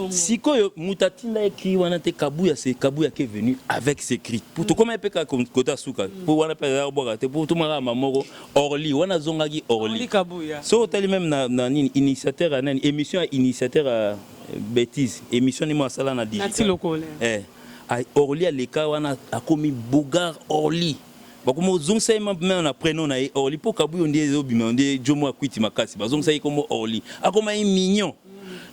sikoyo mutatinda écrit wana te Kabuya c'est Kabuya qui est venu avec ses cris pour tout comme peka kota suka pour wana peka boka te pour tout mara mamoro Orly wana zongaki Orly Kabuya so tali même na initiateur na émission initiateur bêtise émission ni mo sala na digital Orly aleka wana akomi Bogart Orly bakomo zongsa même na prénom na Orly po Kabuya ndie obima ndie jomo akwiti makasi bazongsa comme Orly akoma mignon.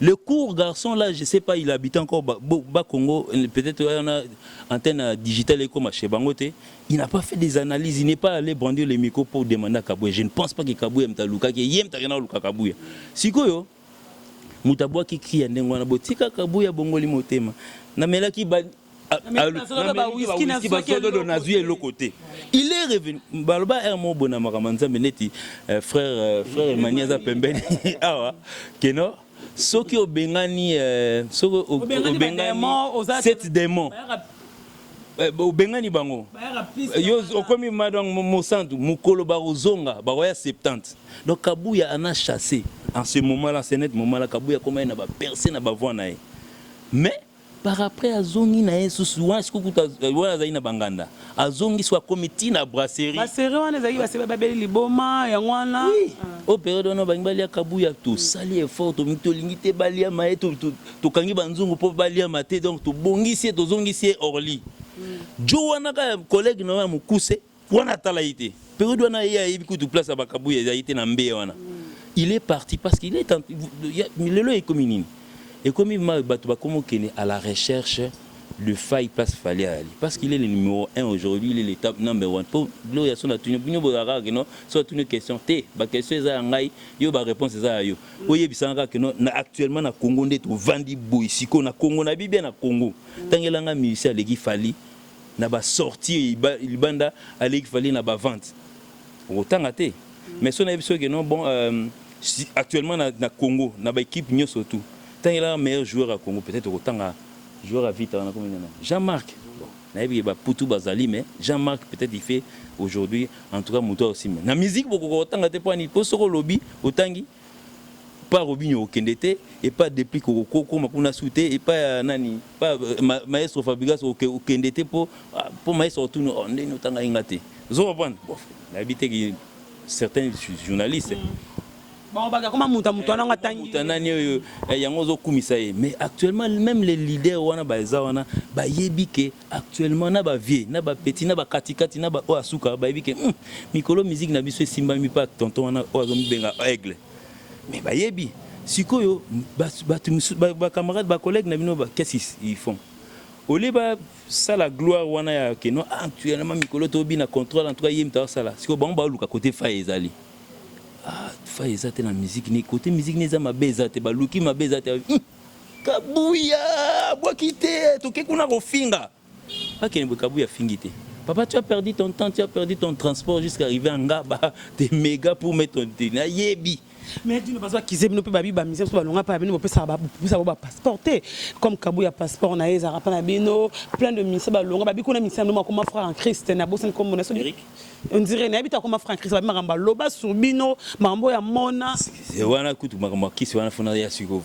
Le court garçon là, je sais pas, il habite encore bas Congo, peut-être il y a une antenne digitale comme chez Bangote. Il n'a pas fait des analyses, il n'est pas allé brandir les micros pour demander à Kabuya. Je ne pense pas que Kabuya mta luka que yem ta kana luka Kabuya. Sikoyo mutabwa ki crie ndengwana botika Kabuya bongoli motema. Na melaki ba il est revenu. Baloba Hermo Bonamara Manzambe neti frère Emmanuel Pembeni awa keno soki obengani sept démons obengani bango yo okomi madang mosantu mukolo barozonga baroya 70 donc Kabuya ana chassé en ce moment là c'est net moment là Kabuya comme na ba percer na ba voix na mais par après azongi na yesu souvent ce que wana zaina banganda azongi soit comité na brasserie wana zaki baseba babeli liboma ya ngwana au période on bangbali ya Kabuya to sali effort to mitolingi te balia ma to kangi banzungu po balia mate donc to bongisi to zongisi Orly jo wana ka collègue na mukuse wana talaite période wana ya ibiku to place ba Kabuya zaite na mbe wana il est parti parce qu'il est le est communine. Et comme il m'a battu à la recherche, le faille place Fali Ali. Parce qu'il est le numéro 1 aujourd'hui, il est l'étape number 1. Pour l'eau, il y a une question. La question est il y a une réponse. Actuellement, na Congo, on est vendu boissiko na Congo, na Bibia na Congo. Tant que l'anga musicien a Fali, na ba sorti, il banda a Fali na ba vente. Autant à té. Mais si on a vu que non, bon, actuellement na Congo, na ba équipe mieux surtout. Tant qu'il a un meilleur joueur à Congo, peut-être autant un joueur à vite. Jean-Marc, il y a Poutou Bazali, mais Jean-Marc, peut-être il fait aujourd'hui, en tout cas, Moutoua aussi. La musique, beaucoup autant à tes points, il pose sur le lobby, autant pas Robinho au Kendete, et pas depuis Koko, comme on souhaité, et pas Nani, pas Maestro Fabregas au Kendete pour Maestro Tourno, on est autant à Inglaterre. Vous comprenez? L'habité certains journalistes. Mais actuellement même les leaders wana baza wana ba yebike actuellement na ba vieux na ba petit na ba katikati na ba asuka ba yebike mikolo musique na biso simba mi pa tonton wana ozomi benga aigle mais ba yebi sikoyo ba camarades ba collègues na bino ba qu'est-ce qu'ils font au lieu ba ça la gloire wana ya que non actuellement mikolo to bi na contrôle en tout cas yim ta sala siko ba luka côté fa ezali faille ezate na musique ni côté musique neza mabeza te baluki mabeza te Kabuya boakite to kekuna kofinga akene Kabuya fingite papa tu as perdu ton temps tu as perdu ton transport jusqu'à arriver en Ngaba des méga pour mettre ton thé na yebi mais tu ne pas qu'ils ne peut pas vivre mise sur longa pas venir ça va passeporter comme Kabuya passeport na ezara pa na bino plein de mise ba longa ba biko na mise no comme frère en Christ na bosen comme na Eric on dirait na bita comme frère en Christ ba maramba loba sur bino mambo ya mona c'est wana kutu makamba kisi wana fona ya siko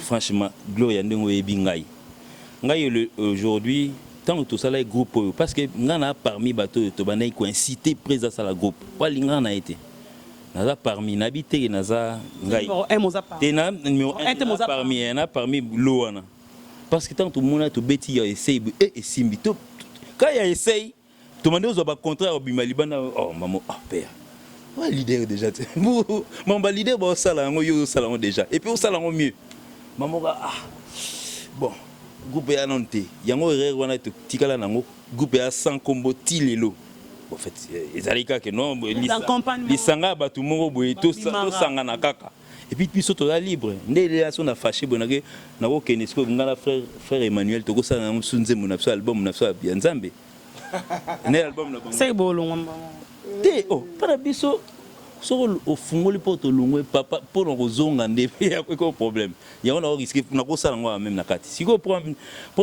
franchement gloria ndengo yebi ngai aujourd'hui tant tout ça là groupe parce que ngana parmi bateau to bana ko inciter présence à la groupe pas lingana a été naza parmi nabité naza ngai tena numéro 1 parmi loana parce que tant tout monde to beti ya essaye et simbi to quand il essaye tout monde aux ba contrat obima libana oh maman père ouais leader déjà mon ba leader ba sala ngo yo sala ngo déjà et puis au sala ngo mieux maman bon groupe ya nonté yango erreur wana to tikala nango groupe ya 100 combo tilelo en fait ezalika que non lisanga ba tout moko boye to sanga na kaka et puis biso to la libre ndele ya so na fâché bonake na ko kenesko ngala frère Emmanuel to ko sala na sunze mon album na so ya Nzambe ne album na bango c'est bolongo te oh para biso so au fungoli poto lungwe papa pour no zonga ndebe ya ko problème ya on a risqué na ko sala ngo même na kati siko problème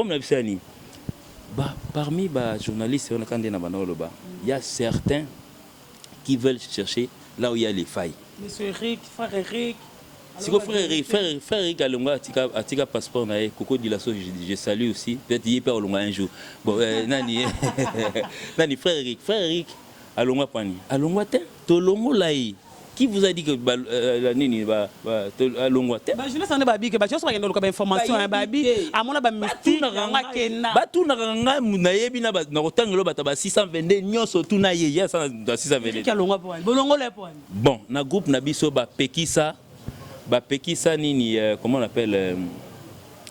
na bisani bah parmi les journalistes on a quand il y a certains qui veulent chercher là où il y a les failles. Monsieur Eric, frère Eric, C'est que frère Eric Alonga a tika passeport na Coco Dilasso, je salue aussi. Peut-être il peut Alonga un jour. Bon, nani frère Eric Alonga pani. Alonga te tolongo lai. Qui vous a dit que nini ba Alonga te? Ba je laisse en babi que ba je sois ngendo ko ba information un babi amona ba mystique nga kena. Ba tuna nga na yebi na ba na kotangelo bata ba 622 nyoso tuna ye ya 622. Qui Alonga po? Bolongo le po. Bon, na groupe na biso ba pekisa nini comment on appelle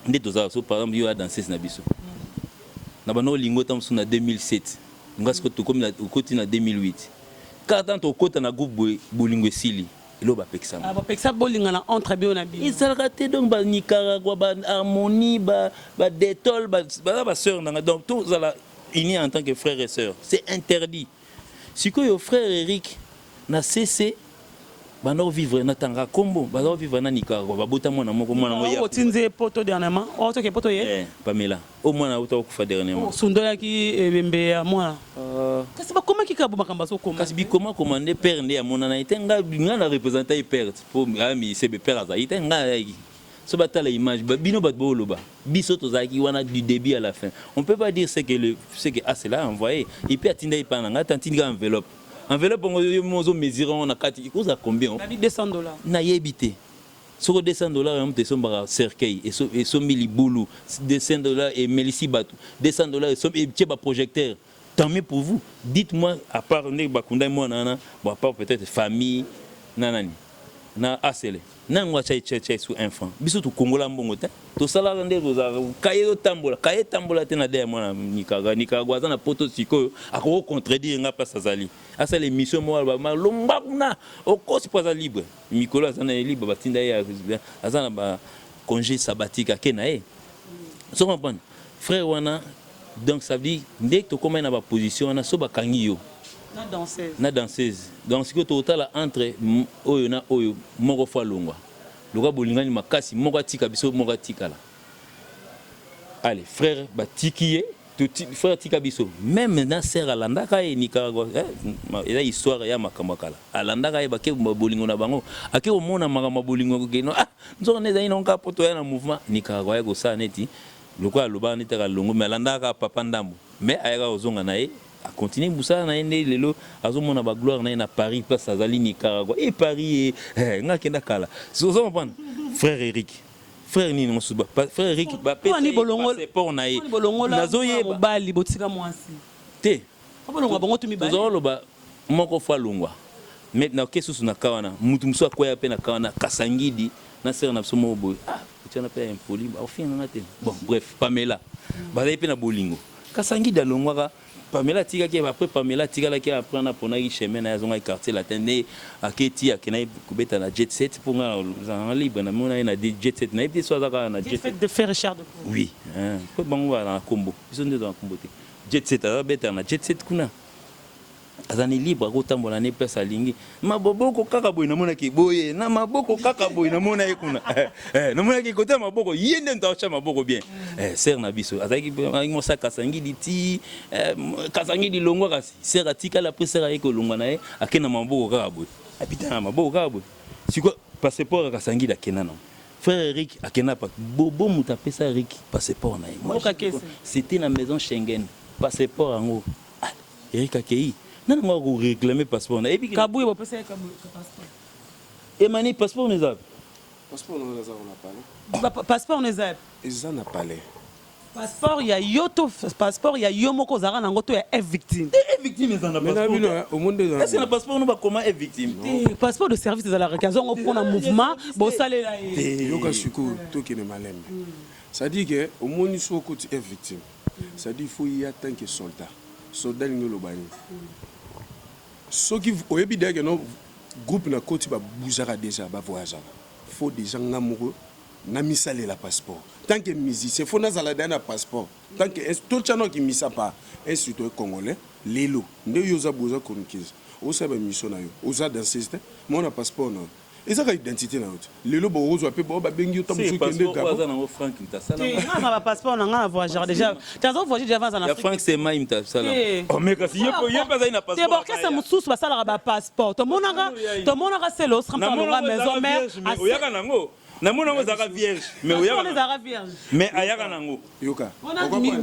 ndeto so par exemple yo a dansé na biso. Na bano lingo tam so na 2007. Ngasko to comme na okoti na 2008. Quand on kota na groupe bolingo sili ilo ba pekisa. Ah ba pekisa bolinga na entre bio na bio. Il s'est raté donc ba Nicaragua ba harmonie ba détol ba sœur na donc tous à la unis en tant que frères et sœurs. C'est interdit. Si que yo frère Eric na cessé bano vivre na tanga kombo bano vivre na Nicaragua babota mwana moko mwana ngoya otinze poto dernièrement oto ke poto ye Pamela au mwana uta kufa dernièrement sundo yaki ebembe ya mwana kasi ba comment kika makamba so koma kasi bi comment commander père nde ya mona na itenga na représenter père pour ami sebe père za itenga so batala image bino bat boloba biso tozaki wana du début à la fin on peut pas dire ce que cela envoyé il peut atteindre pas nga tantini enveloppe enveloppe on mesure on a 4 il coûte combien $200 na yebité sur $200 on te somba cercueil et so mili boulou $200 et Mélissi Batou $200 et so et tcheba projecteur tant mieux pour vous dites-moi à part ne bakunda moi nana bon à part peut-être famille nanani na asele na ngwa chai sous enfant biso to kongola mbongo te to sala ndé roza kaye tambola te na de mwana Nicaragua za na poto siko ako contredire nga place azali asa les missions mo ba lomba na okosi pas libre mikolo azana libre batinda ya azana ba congé sabbatique akena so comprendre frère wana donc ça veut dire dès que to comme na ba position na so ba kangi yo na danseuse donc ce que total entre oyo na oyo moko fa longwa loka bolingani makasi moko tika biso moko tika la allez frère batikié frère tika biso même na sœur alandaka e Nicaragua eza histoire ya makamakala alandaka e bake bolingo na bango ake omona makama bolingo keno nzoko neza ina onka poto ya na mouvement Nicaragua ya gosa neti loka loba neta longo mais alandaka papa ndambo mais ayaka ozonga na e a continuer boussa na ende lelo azomona ba gloire na Paris place azali Nicaragua et Paris nga kenda kala so comprendre frère Eric frère ni non suba frère Eric ba ni bolongo passeport na ye nazoye bali botika mwasi te bolongo bango tumi bali zolo ba moko fa longwa maintenant kesu na kawana mutu muso akoya pe na kawana kasangidi na sœur na somo boy tu na pe impoli au fin na te bon bref Pamela ba pe na bolingo kasangidi alongwa Pamela tika qui après Pamela tika la qui apprend à prendre un chemin dans un quartier latin à Keti à Kenai kubeta na jet set pour nga libre na mona na jet set na epti soit na jet set de faire Richard de oui ko bango na combo ils sont dans combo jet set à beta na jet set kuna azani libre ko tambola ne pesa lingi maboboko kaka boy na mona ki boye na maboko kaka boy na mona ekuna na mona ki côté maboko yende ntaocha maboko bien ser na biso azaki mo saka sangi diti kasangi di longwa kasi ser atika la presera eko longwa na e akena maboko kaka boy habita na maboko kaka boy siko passeport kasangi da kenana frère Eric akena pa bobo muta pesa Eric passeport na e c'était na maison Schengen passeport ango Eric akei non moi vous réclamer passeport et puis kaboué vous passer kaboué passeport et mani passeport les a passeport on a pas passeport les a ils en a parlé passeport il y a yoto passeport il y a yomoko zara nango to ya victime ils en a passeport au monde est-ce que le passeport nous va comment est victime passeport de service de la réclamation pour un mouvement bon salé là yoka suko to qui ne malembe ça dit que au monde il faut côté est victime ça dit faut y attendre que soldat ngolo bani soki oyebi deke no groupe na koti ba bouzara déjà ba voyagera faut déjà ngamoko na misale la passeport tant que musicien faut na zala na passeport tant que tout chano qui misa pas un citoyen congolais lelo nde yoza boza konkiz o sa ba mission na yo oza dans système mon passeport non eza ka identité na yo lelo bokozwa mpe babengi yo tamosu kende gabon passeport na nga na voyageur déjà tazo voyager déjà avant en Afrique Frank Sema imta sala oh mais kasi yeba za ina passeport te borkesa mosusu basalaka ba passeport tomonaka selo srampa na maison mère oyaka nango namona ngo zaka vierge mais oyaka vierge mais ayaka nango yoka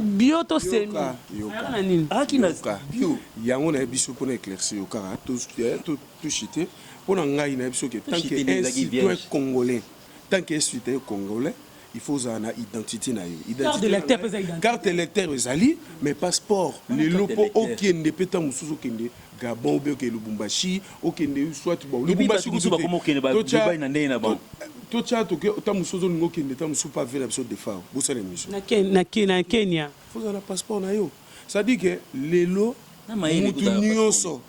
bio to semi yoka na nini akina bio yango na biso pona éclaircir yoka to chité pona ngai na biso que tant que un citoyen congolais tant que citoyen congolais il faut una identité na yo carte électeur ezali mais passeport le lopo okende peta mususu okende Gabon ou que Lubumbashi okende soit bon Lubumbashi ko ba komo okende ba Dubai na ndena ba to cha to ke tamusozo ngo kende tamusu pas vers l'absurde de phare vous savez mission na Kenya faut un passeport na yo ça dit que lelo mutu nyonso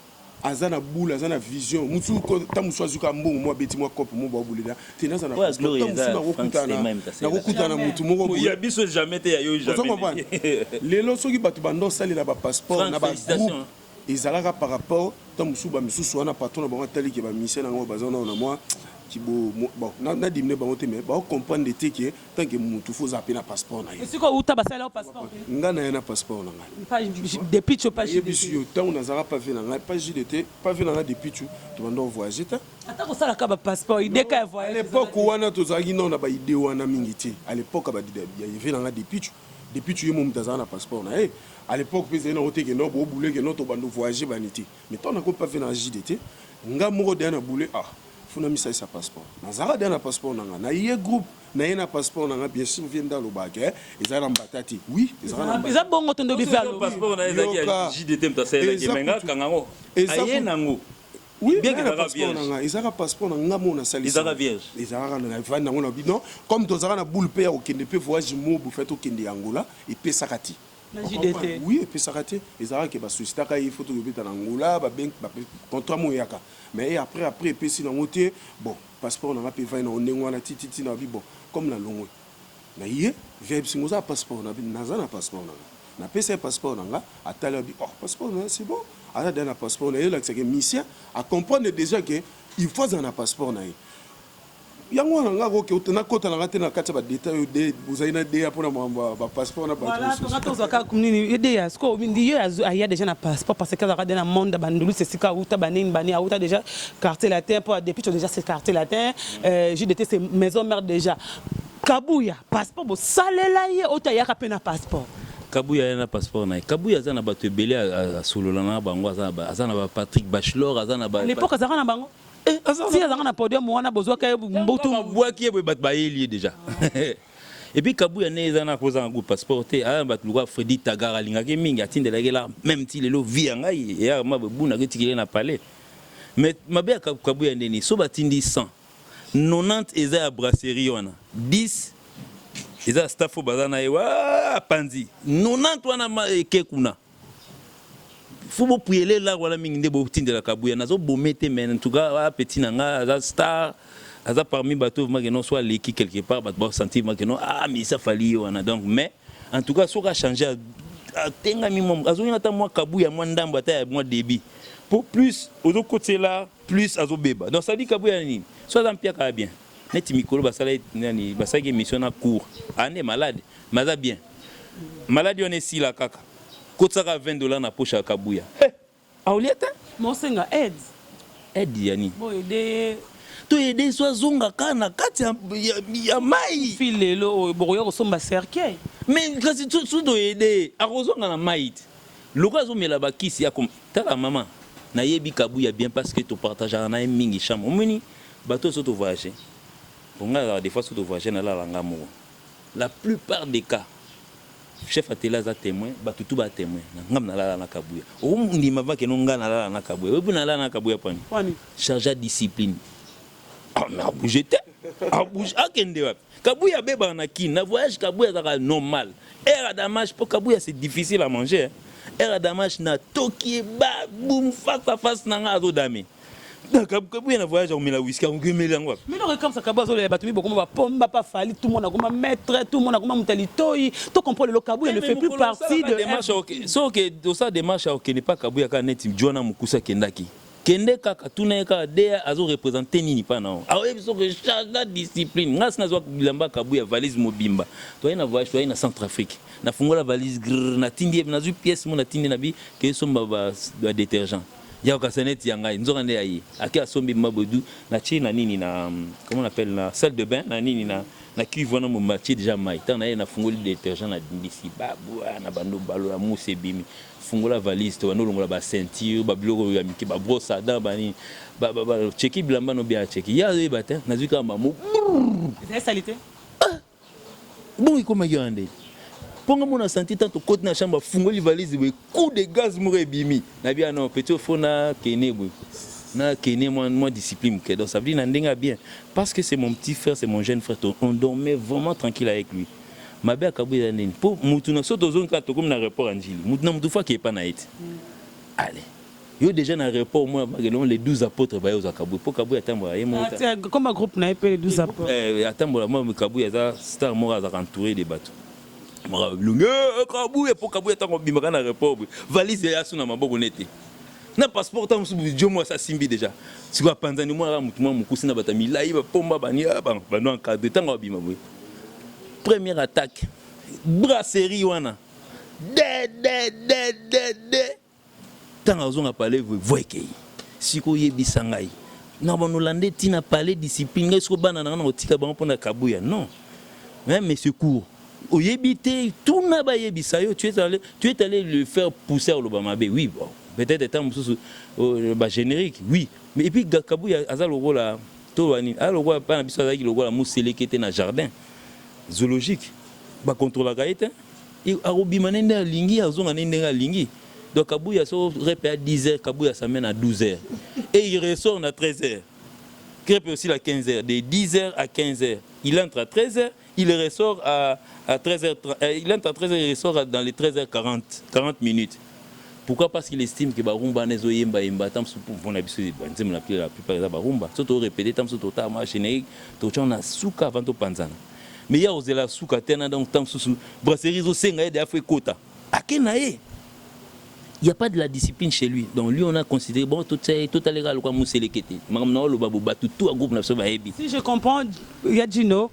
azana boule azana vision mutu tamusu azuka mbongo mo beti mo kopo mo ba bulida tena sana passeport tamusu na kokutana mutu moko ya biso jamais te ya yo jamais lelo soki batu bando salela ba passeport na ba groupe ezalaka par rapport tamusu ba misusu wana patron na bango tali ke ba mission na ngo bazana na moi qui bon na dimne bango te mais ba comprendre te que tant que mutu faut zapper na passeport na yo est-ce que uta basala passeport ngana na passeport na ngai depuis tu pas JDT tant on azara pas vu na ngai pas JDT pas vu na ngai depuis tu bando voyager ta ata ko sala ka ba passeport idée ka voyager à l'époque wana to zaki non na ba idée wana mingi te à l'époque ba ya vu na ngai depuis tu mo mutazana na passeport na à l'époque pese na ote ke no bo boule ke no to bando voyager baniti mais tant on a pas vu na JDT nga moko de na boule funa misa sa passeport nazara de na passeport nanga na ye groupe na ye na passeport nanga bien sûr vient dans le bac ezala mbatati oui ezala bongo tondo bi faire le passeport na ezaki JDT mtasela ke menga kangango aye nango oui bien que la passeport nanga ezala passeport nanga mona sali ezala vierge ezala na vivant nango na bino comme tozala na boule pe au kende pe voyage mo bu fait au kende Angola et pe sakati JDT oui et puis sakati ezala ke ba société ka il faut to beta na Angola ba ben contrat mo yaka mais après puis si nango te bon passeport nanga pe va na onengo na titi na bi bon comme la longue na yé vient singo za passeport na bi naza na passeport nanga na pesa passeport nanga atala bi oh passeport c'est bon ala dans passeport na yela que mission à comprendre déjà que il faut un passeport na yango nanga ko ke na kota na ngate na kati ba détail de buzaina de pour ba passeport na ba voilà to za ka kumnini ide ya sko ndi yo aya déjà na passeport parce que za na monde bandulu c'est sika uta banine bani uta déjà quartier latin pour depuis déjà c'est quartier latin JDT c'est maison mère déjà Kabuya passeport bo salela ye uta ya ka pe na passeport Kabuya na passeport na Kabuya za na bato ebele a solola na bango za na Patrick Bachelor za na ba l'époque za na bango si azanga na podium wana bozwa ka mbutu bwaki e bat bayeli déjà et puis Kabuya neza na koza ngo passeport te a bat lwa Freddy Tagara lingaki mingi atindelaki la même ti lelo vie ngai ya mabuna ketikile na palais mais mabe Kabuya ndeni so batindi 100 90 eza ya brasserie wana 10 eza staff bazana ewa panzi 90 wana ekekuna faut prier là voilà mingi de botinde la Kabuya nazo bomete mais en tout cas petit nanga za star aza parmi bateau que non soit l'équipe quelque part ba sentir que non mais ça fallait wana donc mais en tout cas ça a changé tenga minimum azo ina ta moi Kabuya moi ndamba ta moi débit pour plus au côté là plus azo beba donc ça dit Kabuya ni soit dans pia ka bien net mikolo basala nani basaki mission na court ane malade maza bien malade on est si la kaka kotsaka $20 na poche ya Kabuya aulieta mosenga aide yani bo aider to aider so zonga kana kati ya mai filelo boyo kosomba cercueil mais kasi tout do aider akozonga na mai loko azomela bakisi ya tala maman na yebi Kabuya bien parce que to partageara na mingi chambre omoni bato so to voyager bonga des fois so to voyager na la langa mo la plupart des cas chef atela za témoin batutu ba témoin ngam na la na Kabuya o ndima va ke no ngana la na Kabuya o buna la na Kabuya pani chargé discipline mais a bouger akende wapi Kabuya beba na kin na voyage Kabuya za normal era damage pour Kabuya c'est difficile à manger era damage na toki ba boum face à face na ngazo dami Kabuya na voyage on met la whisky on met la ngwa mais non comme ça Kabuya les batumi beaucoup va pomba pas fali tout le monde a comme maître tout le monde a comme mutalitoyi to comprendre le Kabuya ne fait plus partie de démarche OK so que dans ça démarche OK n'est pas Kabuya ka net Joana Mukusa kendaki kende kaka tuna ka dea azo représenter nini pa na awe biso que chaque discipline ngas na zo bilamba kabuya valise mobimba to ina voyage to ina Centrafrique na fungola valise na tindi na zu pièce mo na tindi na bi ke somba ba détergent ya ka seneti yanga nzoka nde ayi aki asombi mabodu na chi na nini na comment on appelle na salle de bain na nini na cuve na mo mati déjà mai tant na fungoli détergent na disi babu na bando balo ya mousse bimi fungola valise to longola ba ceinture ba biloko ya miki ba brosse à dents bani ba cheki bilamba no bien cheki ya yo bata nazuka mamu c'est salité bon iko magande ponga mona senti tanto côté na chambre fungoli valise we coup de gaz mo rebimi na bien non petit fona kene boy na kene moi discipline que donc ça veut dire ndenga bien parce que c'est mon petit frère, c'est mon jeune frère, on dormait vraiment tranquille avec lui. Ma belle Kabuya nini pour mutuna soto zone ka to comme na aéroport Anjili mutuna mutu fa qui pas na iti allez yo déjà na aéroport moi les 12 apôtres ba yo za Kabuya pour Kabuya tambo ya mo comme un groupe na épé les 12 apôtres atambo moi Kabuya za star moi za entouré des bateaux moi lunge Kabuya pour Kabuya tango bimaka na aéroport valise ya suna maboko nete na passeport tam subu jomo sa simbi déjà si quoi panzani moi ra mutu moi mukusi na batami lai ba pomba bania ba no encadré tango bima boy. Première attaque, brasserie wana. Tant on a parlé, vous voyez que si vous y bisangai, non on Hollandais tina parlé discipline, est-ce que banana on tika ban pour na Kabuya non. Même mes secours. Au yébité tout na ba yebisayo, tu es allé le faire pousser au Lobamabe, oui bon. Peut-être étant ba générique, oui. Mais et puis Kabuya azal logo la to wani, a logo pas na biso azaki logo la musele qui était na jardin. Zoologique ba contrôle la gaïte et arobimane nda lingi azonga nda lingi donc Kabuya so repère à 10h Kabuya s'amène à 12h et il ressort à 13h crêpe aussi à 15h de 10h à 15h il entre à 13h il ressort à 13h il entre à 13h il ressort dans les 13h40 40 minutes. Pourquoi? Parce qu'il estime que barumba nezo yemba yemba tam su pour na biso banzem la plupart des barumba so to répéter tam su to ta ma générique to chona suka avant to panzana. Mais il y a aussi la souka tena donc tant sous brasserie zo senga de Afrique kota akenae il y a pas de la discipline chez lui donc lui on a considéré bon tout à l'égal quoi muselekete magam na lo babu batu tout à groupe na so ba hebi si je comprends Yadino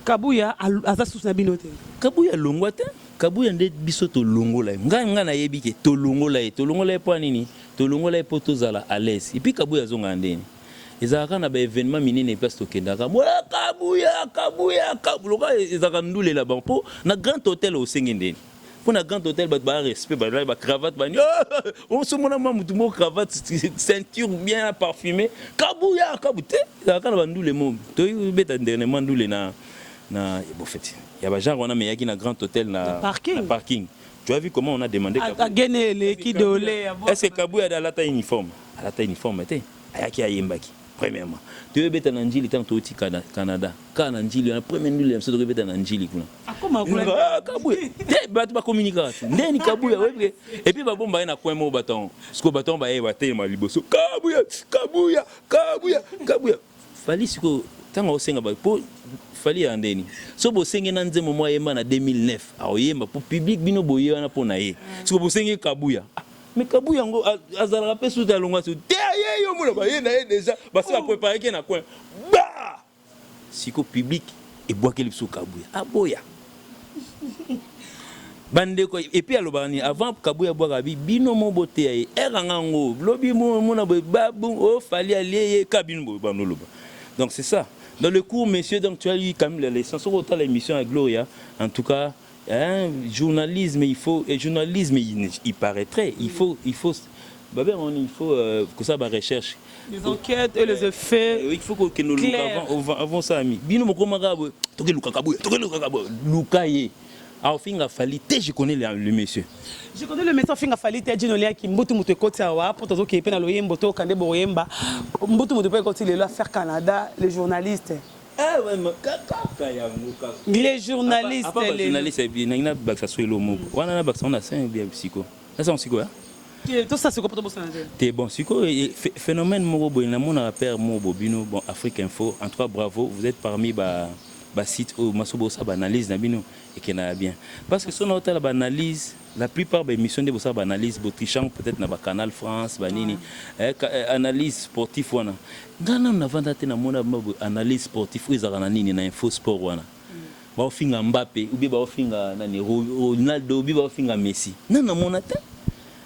Kabuya aza sous na binote Kabuya longwate Kabuya nde biso to longola nga na yebi ke to longola po nini to longola po to zala à l'aise et puis Kabuya zonga ndeni ezaka na ba événement minene place to kendaka mola Kabuya ezaka ndule la banpo na grand hôtel au Sengendeni pour na grand hôtel ba respect ba cravate ba on se mona mutu mo cravate ceinture bien parfumée Kabuya ezaka na bandule mo to beta dernièrement ndule na bon fait il y a ba genre on a mais na grand hôtel na parking. Tu as vu comment on a demandé est-ce que Kabuya a la taille uniforme était ayaki ayembaki. Premièrement, tu veux bêter un Njili tant que tu Canada. Quand un Njili, la première nuit, tu veux bêter un Njili. Comment Kabuya. Tu vas communiquer. Neni Kabuya. Et puis, bon, bah, il y a quoi mon bâton. Ce que bâton, bah, il va te ma liboso. Kabuya. Fallait ce que tant qu'on s'en va pour fallait en deni. So bo sengi nanze momo yemba na 2009. A oyemba pour public bino boye wana po na ye. Ce que bo sengi Kabuya. Mais Kabuya ngo azala rapé sous ta longue sur derrière yo mona ba ye na déjà parce que préparer qui na coin bah siko public et boire que sous Kabuya aboya bande ko et puis alobani avant Kabuya boire abi bino mo boté ay eranga ngo lobi mona ba o fali aller cabine bo banoloba donc c'est ça dans le cours messieurs donc tu as eu quand même les leçons autant l'émission avec Gloria en tout cas. Journalisme, journalisme, il paraîtrait, il faut que ça va recherche. Les enquêtes et les effets. Il faut que nous avant ça, ami. Bino mokomagabe, toke Kabuya, Lukaye. Alors finga falite, je connais le monsieur. Je connais le monsieur finga falite, Djinolia qui mbutu mutu koti awa, pour tozo qui pena loyembo to kande boyemba, mbutu mutu pe koti le faire Canada, les journalistes. Les journalistes, les journalistes, il y a des gens on a 5 bien psycho. Ça c'est psycho. Tout ça c'est quoi pour t'es bon psycho phénomène mon père mon bobino bon Afrique Info en tout cas bravo vous êtes parmi site au masobo ça analyse na bino et que na bien parce que son hôtel analyse la plupart des émissions de ça analyse Botrichang peut-être na Canal France banini analyse sportif wana ngana na vanda te na mona analyse sportif ezaka na nini na info sport wana ba ofinga Mbappé ou bien ba ofinga nani Ronaldo ou bien ba ofinga Messi na mona te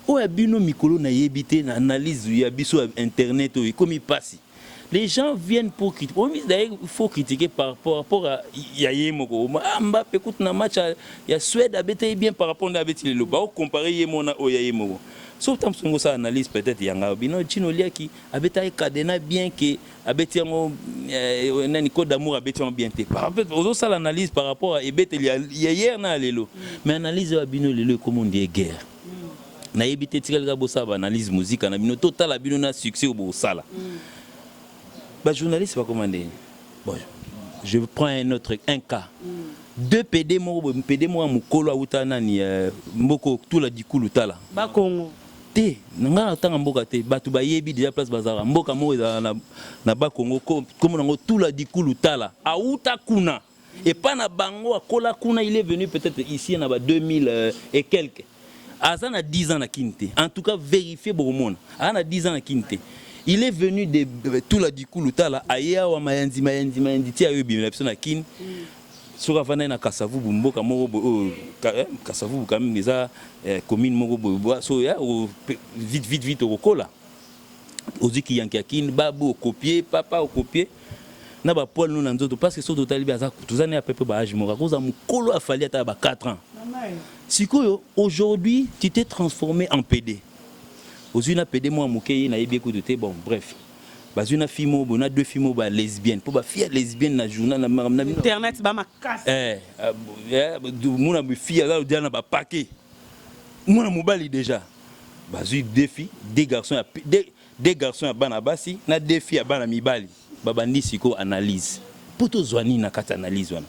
o ya bino mikolo na yebite na analyse ya biso internet o comme il passe. Les gens viennent pour critiquer. D'ailleurs, il faut critiquer par rapport à Yayemoko. Mbappé écoute un match, il y a Suède a été bien par rapport à Betty le Bao comparer Yemona au Yayemoko. Sauf que tu ça analyse peut-être Yanga Bino Chinolia qui a été cadena bien que a été un code d'amour a été bien té. Par rapport aux autres l'analyse par rapport à Ebete il y a hier na lelo. Mais analyse à Bino lelo comme on dit guerre. Na ebité tirel ga bossa analyse musique na Bino total a Bino na succès au bossala. Bah, journaliste va commander. Bon, je prends un cas. Deux PD moi mukolo utana ni mboko tula dikulu tala. Ba Congo. Te nga tanga mboka te batu ba yebi déjà place bazara mboka mo na ba Congo comme nango tula dikulu tala. Auta kuna et pas na bango akola kuna il est venu peut-être ici na ba 2000 et quelques. Azan a 10 ans na kinte. En tout cas vérifier beaucoup monde. Azan a 10 ans na kinte. Il est venu de tout la dikulu tala aya wa mayanzi ti ayo bi na personne kin sur avana na Kasavu mboka moko Kasavu quand même ça commune moko so ya vite au kola oziki yanki kin babu copier papa au copier na ba Paul nous nzoto parce que so total bi aza tuzane à peu près ba âge moko koza mukolo afali ata ba 4 ans sikoyo aujourd'hui tu t'es transformé en PD. Aujourd'hui, on PD moi mokeye na yebi écouté bon bref. Bazui na fille mo bona deux filles mo ba lesbienne pour ba fille lesbienne na journal na internet ba makasi. Mona bi fille là dia na ba paquet. Mona mobali déjà. Bazui deux filles, deux garçons à bana basi na deux filles à bana mibali. Babandi siko analyse. Poto zwani na kata analyse wana.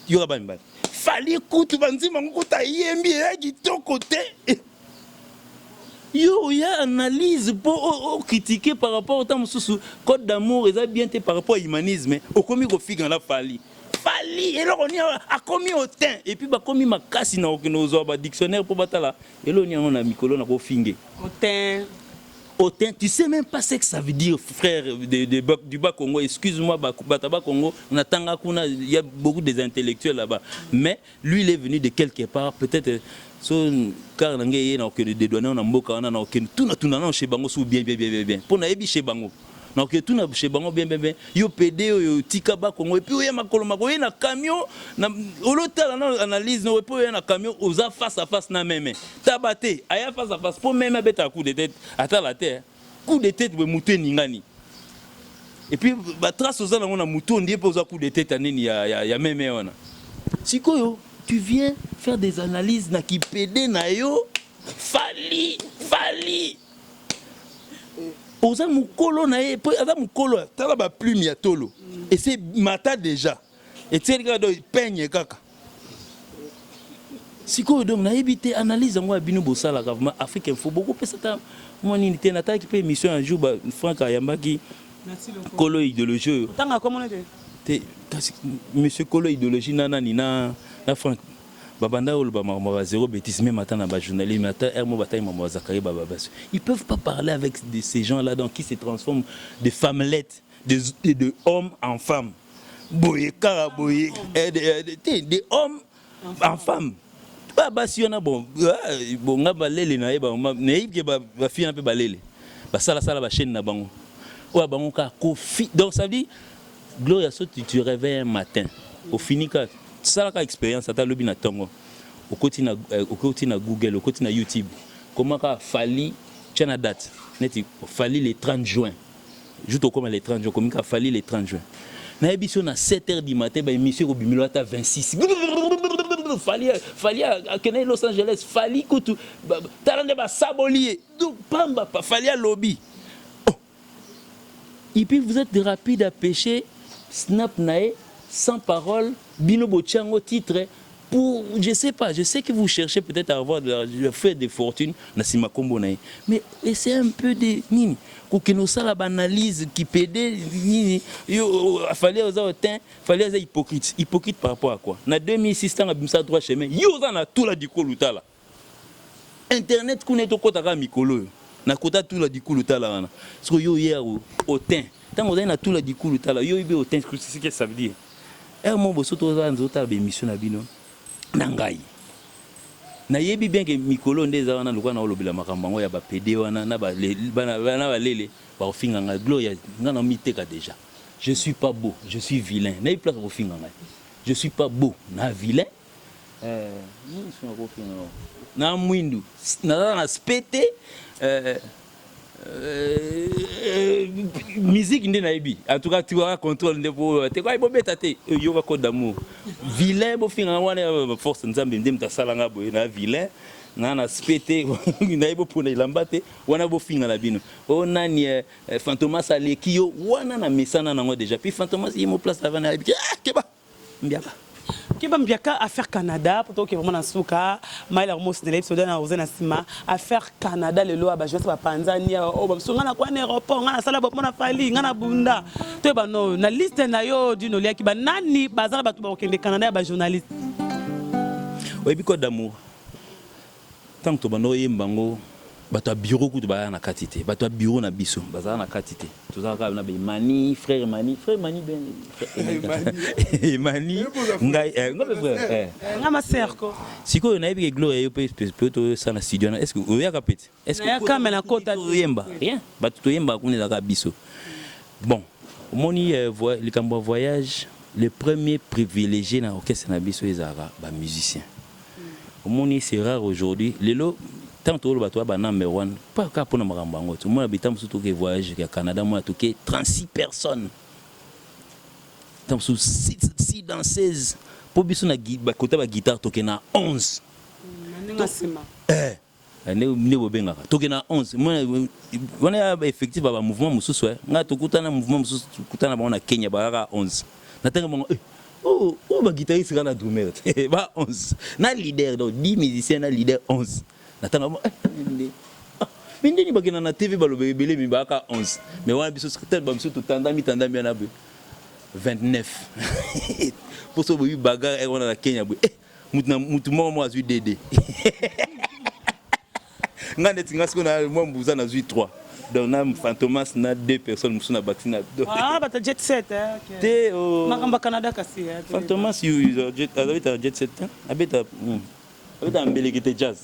Yo ba mibali. Fali kutu banzima nguta yembi ya kitoko te. Yo, il y a analyse pour critiquer par rapport au temps sous code d'amour et ça bien par rapport à l'humanisme. Au commis au figue la fali. Fali et là on y a commis au teint et puis bah commis ma casse na nos dictionnaire pour batala. Et là on a Mikolo na ko fingue. Au teint. Au teint, tu sais même pas ce que ça veut dire frère du bas Congo. Excuse-moi Bataba Congo, on a tanga kuna il y a beaucoup des intellectuels là-bas. Mais lui il est venu de quelque part peut-être so car ngé na que de douane na mboka na que tout na chez bango sou bien pour na ebi chez bango na que tout na chez bango bien yo PD yo tika ba Congo et puis yo makolo mako na camion na olota na analyse no puis yo na camion oza face à face na même tabaté aya face à face pour même beta coup de tête ata la terre coup de tête be muté ningani et puis ba trace oza na muto ndie poza coup de tête aneni ya même ona sikoyo tu viens faire des analyses na ki PD na yo fali oza mukolo na ye po aza mukolo tala ba plume ya tolo et c'est mata déjà et tseli ka do peigne kaka siko donc na yebite analyse ngo bino bosala gouvernement africain faut beaucoup pesa ta moni te na ta ki pe émission un jour ba Franck Ayambaki kolo idéologie tanga comment te monsieur kolo idéologie nana nina na Franck babanda ou ba zéro bêtise même matin na ba journaliste matin hermo bataille mama Zakari baba ils peuvent pas parler avec ces gens là donc qui se transforment de femmelettes de hommes en femmes boye karaboye de hommes en femmes ba si on a bon nga balele na ba na yike ba fille na pe balele ba sala ba chaîne na bango ou bango ka kofi donc ça dit Gloria so tu réveilles un matin au finika ça la expérience à lobi na tongo au côté na Google au côté na YouTube comment ka fali tchana date neti fali le 30 juin juste comme les 30 juin comme ka fali le 30 juin na émission na 7h du matin ba émission ko bimilo ata 26 fali à Kenai Los Angeles fali kutu talande ba sabolier donc pamba fali à lobby et puis vous êtes rapide à pêcher snap nae sans parole bino bochango titre pour, je sais pas, je sais que vous cherchez peut-être à avoir faire des fortunes, mais laissez un peu de nini. Pour que nous ça la analyse qui pédé nini, fallait être hypocrite. Hypocrite par rapport à quoi? Na 2600 à bimsa droit chemin. Yo za na tout la dikoluta là. Internet connaît to kota ka mikolo. Na kota tout la dikoluta là wana. So yo hier au teint. Tant on a tout la dikoluta là, yo ibe au teint, c'est ce que ça veut dire. Un mot bosso to za nzota be mission na bino. Nangai na yebi bien que mikolo ndeza wana lokwa na olobela makambo ya ba PD wana na ba lele ba ofinga nga gloria ngana miteka déjà. Je suis pas beau, je suis vilain. Na place ofinga nga. Je suis pas beau, na vilain. Na mwindu na spete musique ndé na yebi. En tout cas tu vas contrôle ndé pour te quoi bobeta te yo va code d'amour. Vilain bo finga wana force nzambe ndé mtasala nga boye na vilain na spete na yebo pona ilambate wana bo finga na bino. O nani Fantomas Alekio wana na mesana nango déjà. Puis Fantomas yemo place avant na keba mbiaka. Keba mbiaka affaire Canada pour toi qui vraiment na souka maila mos de l'épisode na ozena sima affaire Canada le loa ba je sais pas Tanzania o ba songa na kwa na aéroport ngana sala ba mona fali ngana bunda to ba no na liste na yo du no lia ki ba nani bazala ba to ba okende Canada ba journaliste oui biko d'amour tant que to ba no yembango bato bureau kutu ba na katité bato bureau na biso bazala na katité tozaka na be mani frère mani ben mani ngai ngobe frère ngama serko siko na yebi gloire yo pe to ça na studio est-ce que oya kapeti est-ce que ya kamera kota yemba rien bato to yemba kunela ka biso bon moni le voyage le premier privilégié na orchestre na biso ezaka ba musicien moni c'est rare aujourd'hui lelo tant que le bateau number 1 pas qu'à pour nous rambango tout moi habitant surtout que voyage au Canada moi tout que 36 personnes tant sous 6 danseuses pour biso na côté ba guitare to que na 11 ne bobenga to que na 11 moi on est effectif ba mouvement mususu nga to kutana mouvement mususu kutana ba na Kenya ba 11 natanga bongo oh ba guitariste kana drummer ba 11 na leader donc 10 musiciens na leader 11 natanga mindeni bakina na TV balobe belé mi baka 11 mais wana biso secrétaire ba biso to tandami na 29 pour so boyi bagarre et on a la Kenya boy mutu mo azui DD ngane tinga sko na mo mbuza na zui 3 donc na Fantomas na 2 personnes musu na bakina ba ta jet set te makamba Canada kasi Fantomas you jet set abeta dans mbelekete jazz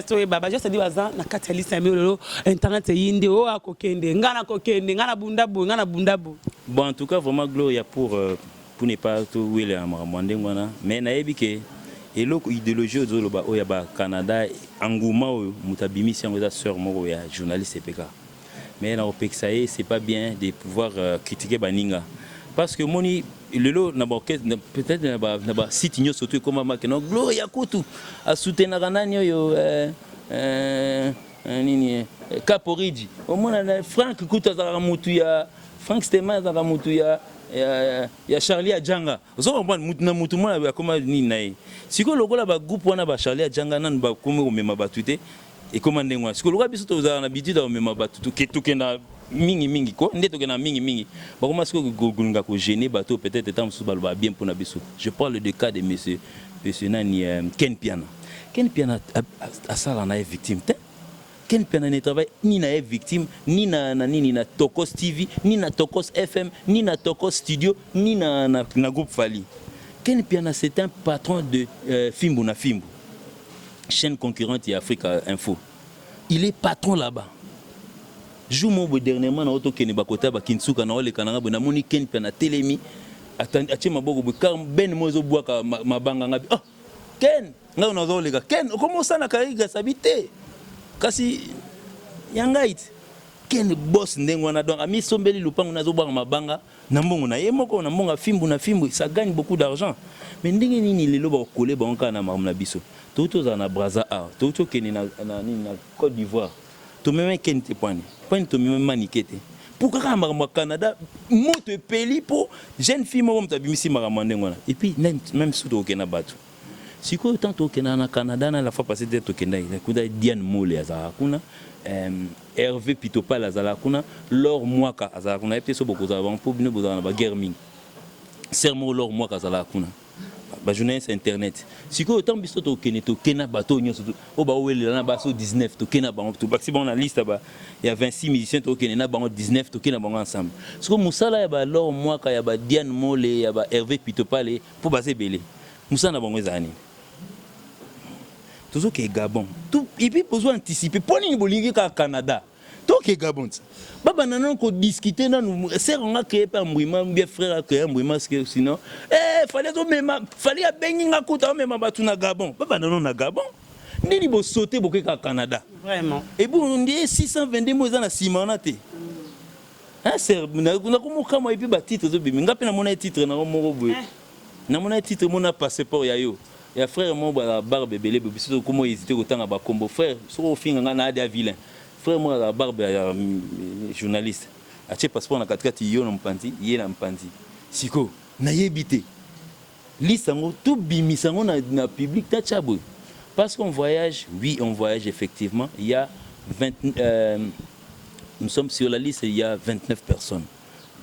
to baba just dit baza na kati ya lisa lolo internet yinde o akokende ngana bundabu bon en tout cas vraiment gloria pour ne pas tout wele amamande ngwana mais na yebike eloko idéologie ozoloba oya ba Canada engouement mutabimisi yango za sœur moko ya journaliste PK mais na opexaye c'est pas bien de pouvoir critiquer baninga parce que moni lelo na ba peut-être na ba site nyo surtout comme mama no gloria kutu a soutenir nani yo nini Caporigi au moins na Frank kutu za mutu ya Frank Steman za mutu ya Charlie Adjanga zo mutu mona koma nini nae siko lokola ba groupe wana ba Charlie Adjanga nan ba komo mema batute et comment ndengwa siko lokola biso to za na habitude au mema batutu ketuke na mingi ko ndeto ke na mingi ba comment siko gogunga ko gêner bateau peut-être temps sous balba bien pour na biso je parle de cas de monsieur nani Ken Piana a sala na victime Ken Piana ne travaille ni na victime ni na Tokos TV ni na Tokos FM ni na Tokos Studio ni na groupe Fali. Ken Piana c'est un patron de Fimbo chaîne concurrente et Africa Info. Il est patron là-bas. Jour mon dernièrement na auto Ken bakota ba Kinsuka na ole kananga bona moni Ken Piana telemi atie maboko car ben mozo boaka mabanga ngabi Ken nga unazo lega Ken comment ça na kaiga sabité kasi yangait Ken boss ndengo na donc ami sombeli lupango nazo boaka mabanga na mbongo na yemoko na mbonga fimbu ça gagne beaucoup d'argent mais ndenge nini lelo ba coller ba onka na mamna biso toto za na Brazza toto Ken na Côte d'Ivoire to même Ken te point to même manikete pourquoi au Canada moto peli pour jeune fille mo mtabimisi maramande ngona et puis même surtout au Kenya bato Si quoi autant au Canada, la fois passée d'être au Canada, il y a Diane Mole à Zarakuna, Hervé Pitopal à Zarakuna, Laure Mwaka à Zarakuna, et puis ce beaucoup avant pour nous dans la guerre ming. Sermo Laure Mwaka à Zarakuna. Journaliste internet. Si quoi autant biso au Kenya bateau au ba ouel na baso 19 to Kenya ba to si bon la liste ba il y a 26 musiciens to Kenya ba 19 to Kenya ba ensemble. Si quoi musala ya ba Laure Mwaka ya ba Diane Mole ya ba Hervé Pitopal pour baser belé. Musala na bango ezani. Toujours que Gabon. Tout et puis besoin anticiper. Pour ni bolingi ka Canada. Tout que Gabon. Baba nanon ko discuter na nous c'est on a créé par Mbouima bien frère a créé Mbouima parce que sinon fallait to même fallait bengi nga kuta même ba tuna Gabon. Baba nanon na Gabon. Nini bo sauter bo ka Canada. Vraiment. Et bon on dit 622 mois na simana te. Hein c'est na ko kama et puis ba titre zo bimi ngapi na mona titre na mo boye. Na mona titre mona passeport ya yo. Il y a frère moi la barbe belé biso comment hésiter autant à ba combo frère so au fin ngana ada vilain frère moi la barbe journaliste a che passeport na katikati yo na mpanzi yé na mpanzi siko na yebité lisango tout bimisango na public ta chabo parce qu'on voyage oui on voyage effectivement il y a nous sommes sur la liste il y a 29 personnes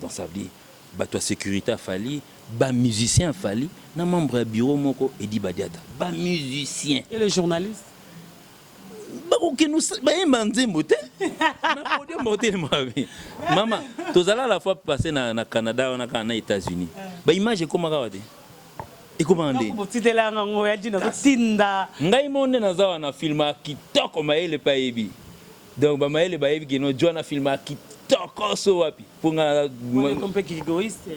donc ça veut dire bato sécurité fali ba musicien fali na membre bureau moko Edi Badiata ba musicien et les journalistes ba OK nous ba nzembo te na podium moté mabe maman tozala la fois passé na Canada on a na États-Unis ba image comment kawate et comment ndé botitela ngo ya dina tinda ngai monde na zawa na filma kitoko maele pa yebi donc ba maele ba yebi kino jona filma kitoko so wapi pour nga un peu égoïste.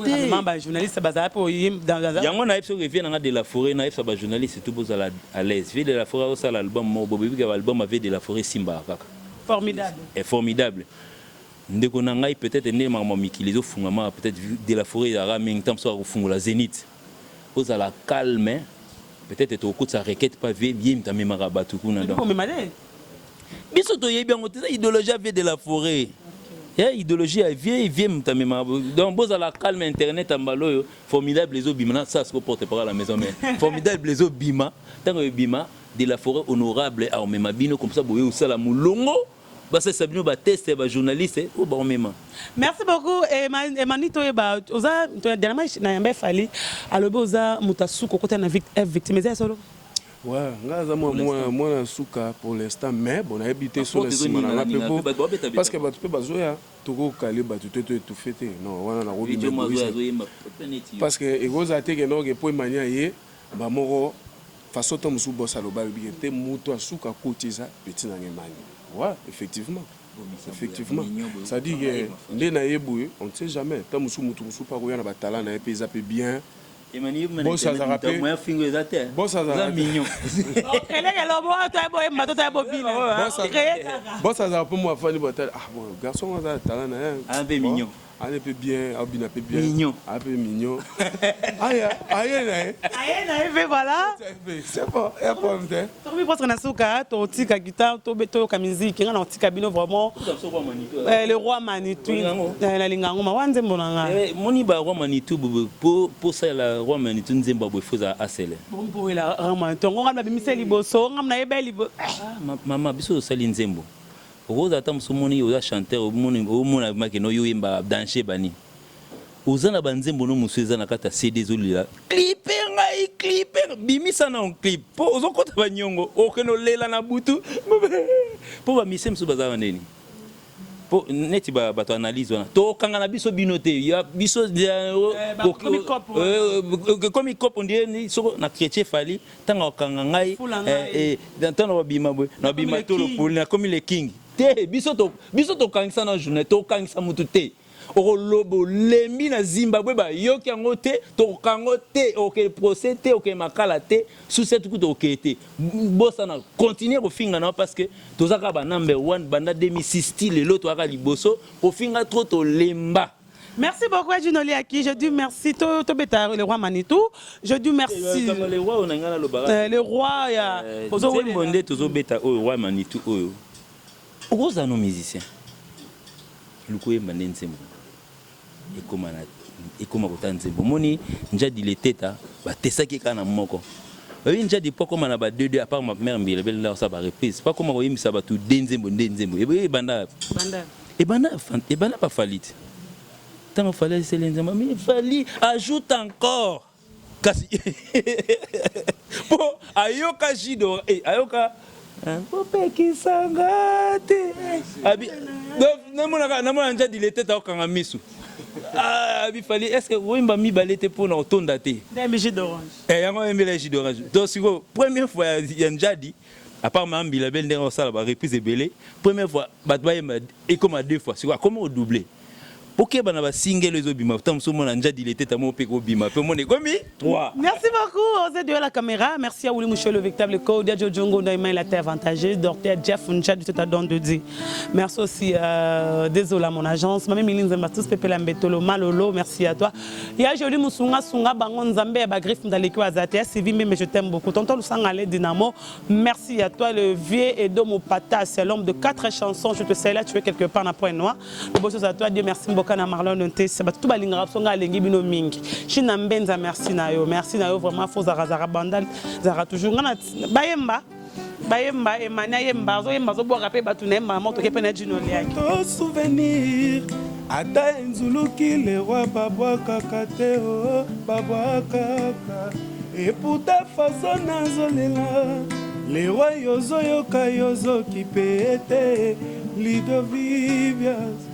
Les journalistes yango na epso revient na de la forêt na epso ba journaliste tout beau à l'aise vie de la forêt au sal album mo bobi ka album avec de la forêt Simba kaka formidable est formidable ndeko na ngai peut-être né mama mikilizo fungama peut-être de la forêt ya raming tam so fungula Zénith au sala calme peut-être to ko sa requête pas bien ta même rabatu kuna donc biso to yebi ngo te idéologie avec de la forêt. Idéologie est vieille mutamema donc boza la calme internet ambalo formidable les obima ça se porte par la maison mais formidable les obima tant bima de la forêt honorable à omema bino comme ça boye usala mulongo ba ça sabino ba test ba journaliste ou ba omema. Merci beaucoup et manito e ba oza to dernièrement na yamba fali alobe oza mutasuko côté na victimisé solo. Ouais, moi na suka pour l'instant mais bon habité sur le ciment na pebo parce que tu peux bazoya toko kali batu tout fêter non wana na robi parce que egoza te que non que pour mania ye ba moko façon to musu bossa lo ba bi te muto suka kotiza petit na ngemani ouais effectivement ça dit que ndé na yebu on ne sait jamais ta musu mutu musu pa ko yana ba talent na pe zape bien. Bon ça ça rappelle. Bon ça ça mignon. Bon ça ça pour moi Fanny Botel. Ah bon garçon ça talent un peu mignon. Un peu bien, un peu bien. Mignon. Un peu mignon. Aïe voilà. C'est bon, et après tu me penses na suka to tika guitare to beto ka musique ngana tika bino vraiment le roi Manitou la lingango ma wanze mbonanga moni ba roi Manitou pour ça la roi Manitou nzemba bo foza asele pour la roi Manitou ngana bimiseli boso ngana yebeli mama biso sali nzembo oza ta musomoni oza chanteur omona makeno yo yemba danser bani oza na banzembo no musueza na kata CD zolila clipper bimisa na on clip po ozo kota banyongo okeno lela na butu po ba misem so bazana neni po neti ba to analyse wana to kanga na biso binote ya biso comme cop on dit ni so na chrétien fali tanga kanga ngai dans temps bima boy na bima to lo pour na comme le king te biso to kangisa na journée to kangisa mutu te o lobo lembi na Zimbabwe ba yoki yango te to kango te OK procès te OK makala te sous cette coup OK te bossa na continuer au finga na parce que tozaka ba number 1 banda 2006 style l'autre aka liboso au finga trop to lemba. Merci beaucoup à Junoli Aki. Je dis merci to beta le roi Manitou. Je dis merci. Le roi on ngana lo bara. Le roi ya pozo bonde tozo beta o roi Manitou o. Oza no musicien. Lukoye manensembo. Et comment autant nzembo moni nja dileteta ba tesaki kana moko Oui, déjà des fois comme on a ba 2 à part ma mère mais elle là ça va reprise. Pas comme on y ça va tout denzembo. Et banda. Et banda pas falit. Tant fallait c'est l'enzema mais fallait ajoute encore. Kasi. Pour ayoka jido ayoka Popeki sangate. Abi namona nja dilete ta okanga misu. Abi fali est-ce que wimba mi balete pour na otonda te. Des jus d'orange. Yango mbele jus d'orange. Donc siko première fois ya njadi à part ma mbila bel ndenge osala ba reprise ebele première fois batwa et comme 2 fois siko comment au doubler. Pourquoi bana ba single les obima tant so mona nja dilete ta mo peko bima pe mone komi 3. Merci beaucoup aux aides de la caméra, merci à Willy Mouchel le véritable code, Dia Jongo Naima la terre avantagée, Dorté Jeff Uncha du Tata Don de Di. Merci aussi désolé à mon agence, Mami Milinze Matus Pepe Lambetolo Malolo, merci à toi. Ya Joli Musunga Sunga Bangon Zambé ba griffe ndaleki wazate Sivi mais je t'aime beaucoup. Tonton Lusangale Dynamo, merci à toi le vieux Edomo Pata, c'est l'homme de 4 chansons, je te sais là tu es quelque part na point noir. Le boss à toi, Dieu merci beaucoup. Na Marlon Nté c'est tout balinga songa lengi bino mingi china mbenza merci na yo vraiment faux zara bandal zara toujours ngana bayemba emana yemba zo boka pe batu nemba moto ke pena dino liaki to souvenir ata nzuluki le roi babwaka kateo babwaka et pour ta façon nazolela le roi yozoyoka yozoki pete Lidovivias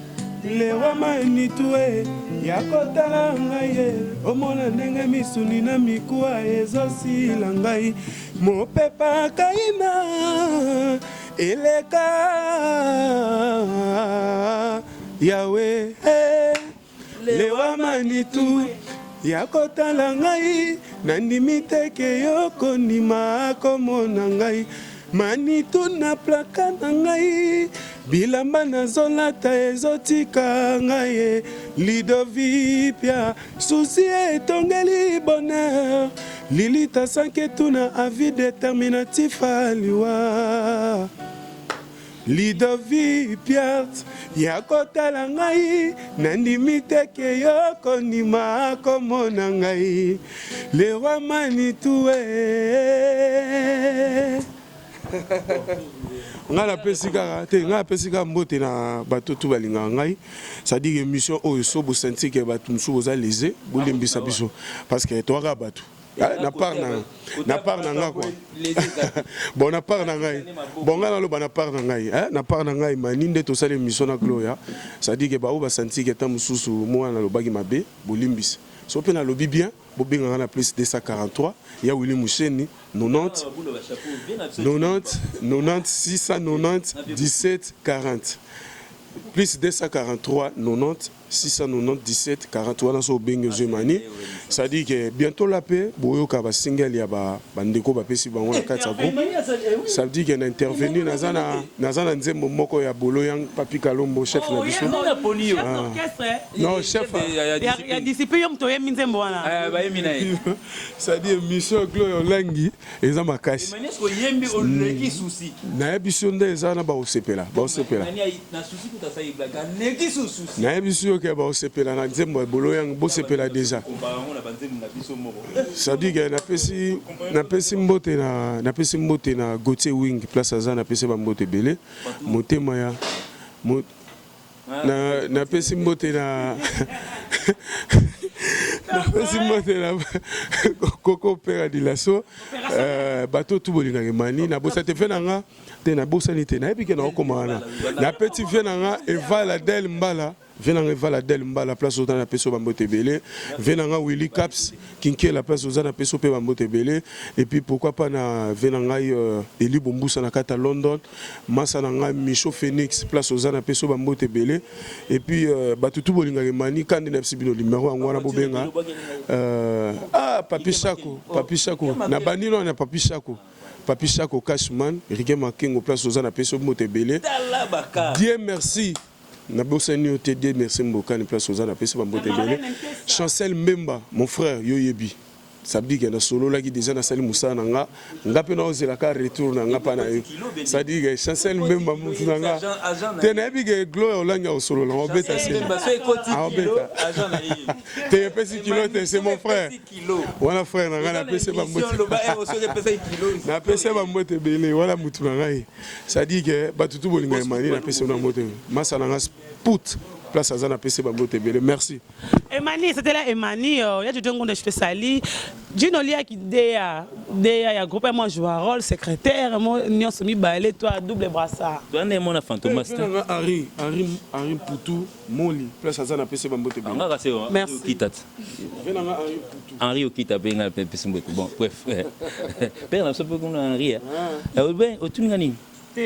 le wama nitue yakotala ngai omona ndenge misuni na mikuwa ezosila ngai mopepa kaina eleka yawe le wama nitue yakotala ngai nandimi teke yokondima komona ngai manitu na plaka na ngai bilamba nazolata ezotika ngai Lidovipia susi etongeli bonheur lilita sanke tuna avis déterminatif aliwa Lidovipia yakotala ngai nandimi teke yokondima komona ngai le roi manitue ngala pesika te ngala pesika mbote na bato tu balinga ngai ça dit émission o so bo senti que bato msu boza lésé bolimbisa biso parce que toaka bato na part na nga quoi bon na part na ngai bon ngala lo na part na ngai na part na ngai maninde to sala émission na gloria ça dit que ba o ba senti que tam susu mo na lo bagi mabe bolimbisa so pe na lobi bien bo benga na plus 243 ya Willy Moucheni 90 690 17 40 plus 243 90 690 17 40 wana so benga zemani ça dit que bientôt la paix boyoka ba single ya ba bandeko ba pesi bango na kati ya groupe ça dit que na intervenir nazana nzembo moko ya Boloyang Papi Kalombo chef na biso non chef ya disciple yom to yemi nzembo wana ba yemi na ça dit mission Gloyo Langi eza makasi manesko yembi oleki souci na biso nde eza na ba osepela na souci ko ta sa iblaga neki souci na biso ke ba osepela na nzembo ya Boloyang bo sepela déjà ça dit que napesi mbote na Gauthier Wing place aza napesi ba mbote belé motema ya napesi mbote na napesi mbote na Coco Pera Dilaso bato tu bolinga mani na bosa te fenanga te na bosa ni te na epike na okomana na petit fenanga Evala Del Mbala venanga Vala Del Mbala place aux na peso bambote belé venanga Willy Caps kinke la place aux na peso pe bambote belé et puis pourquoi pas na venanga Eli Bombusa na kata London masa na Micho Phoenix place aux na peso bambote belé et puis batutu bolinga mani kandi na sibino numéro ngwana bobenga Papi Chako na banino na Papi Chako Cashman Rigué Makengo place aux na peso bambote belé Dieu merci na bosani OTD merci Mbokani place aux na peso bambote belé Chancel Mbemba mon frère Yoyebi ça dit que na solo là qui déjà na sali musa nanga ngape na ozela ka retour na ngapa na ça dit que chancel même mamutu nanga tena bige gloire olanga au solo là on beta c'est te pesi kilo c'est mon frère voilà frère nanga na pesi ba mbote na pesi ba mbote belé voilà mutu nanga ça dit que batutu bolinga mani na pesi na mbote masa nanga put place à Zana PC Bambote Bele. Merci. Emani, c'était là Emani. Il y a du temps qu'on a fait sali. Gino Lia qui déa ya groupe moi joueur rôle secrétaire moi n'y sommi balé toi double brassard. Toi n'est mon fantomas. Henri Poutou Moli place à Zana PC Bambote Bele. Merci. Kitat. Henri Okita benga PC Bambote. Bon bref. Père n'a pas comme Henri. Ben otungani. En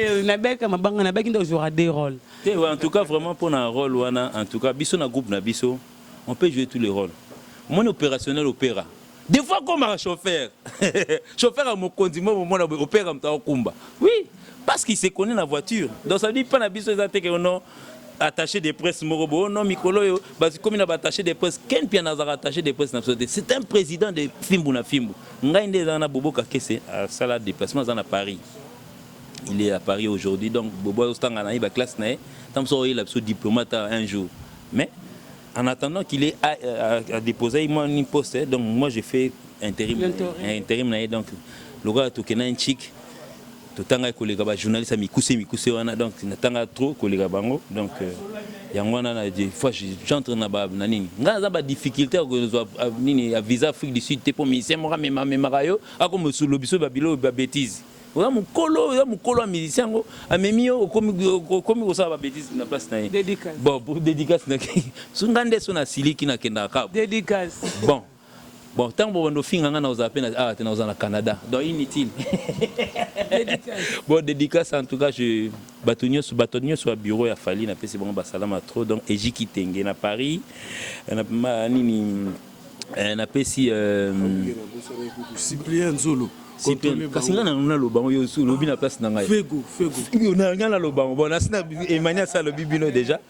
tout cas, vraiment pour un rôle, en tout cas, biso na groupe na biso, on peut jouer tous les rôles. Mon opérationnel opéra. Des fois comme un chauffeur. Chauffeur à mon condiment, mon opéra au combat. Oui, parce qu'il se connaît la voiture. Donc ça veut dire pas na biso que non attaché des presses morobo non mikolo parce que comme il a attaché des presses ken pian a attaché des presses c'est un président de Fimbu na Fimbu. Ngainde dans na bobo kakese à sala déplacement dans Paris. Il est à Paris aujourd'hui, donc Bobo Ostangana il va classe nae. Tant que il a besoin diplomate un jour. Mais en attendant qu'il ait à déposer moi un poste, donc moi j'ai fait intérim nae donc le gars tout kena un chic. Tout tanga collègue ba journaliste mikuse wana donc natanga trop collègue bango donc yangwana na des fois j'entre na ba nani ngaza ba difficulté ko nini à visa Afrique du Sud te pour mi c'est moi marayo ako sous lobiso ba bilo ba bêtise. Oya mukolo musicien ngo amemio komi ko sa ba bêtise na place na dédicace bon pour dédicace na sungande sona siliki na kenda ka dédicace bon tant bon no finga na ozape na tena ozana Canada donc inutile bon dédicace en tout cas je batonio sur bureau ya fali na pesi bon ba salama trop donc ejiki tenge na Paris na nini na pesi Cyprien Nzolo kasi nga na lobango yo su lobi na place na ngai fego na nga na lobango bon na sina Emmanuel ça lobi bino déjà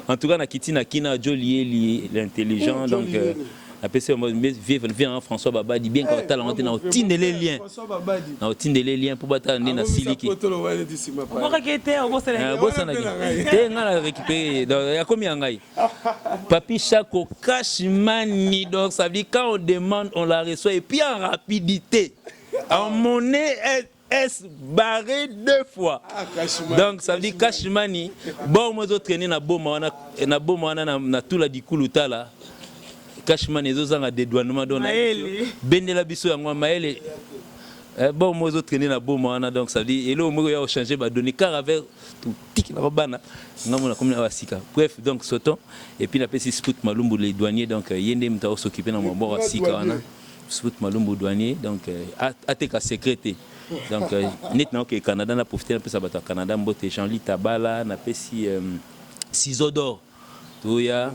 en tout cas na kitina kina Jolie l'intelligent donc na PC vient François Babadi bien quand talent na otinde les liens na otinde les liens pour bata na siliki on va quitter on va te nga na récupérer donc ya komi ngai Papi Chako Cashmani donc ça veut dire quand on demande on la reçoit et puis en rapidité en monnaie est barré 2 fois. Donc ça veut dire Cashmani bon moi autres traîner na boma na tout la dikuluta là Cashmani ezozanga dédouanement donc bendela biso yango maele bon moi autres traîner na boma donc ça veut dire et là moi ya changer ba donner car avec tout tic na bana ngamona comme na wasika bref donc soton et puis na pesi scout malumbu les douaniers donc yende mta s'occuper na mbo wasika wana scout malumbu douanier donc ateka secrétaire donc net na au Canada na profiter un peu ça bata Canada mbote Jean-Louis Tabala na pesi ciseaux d'or toya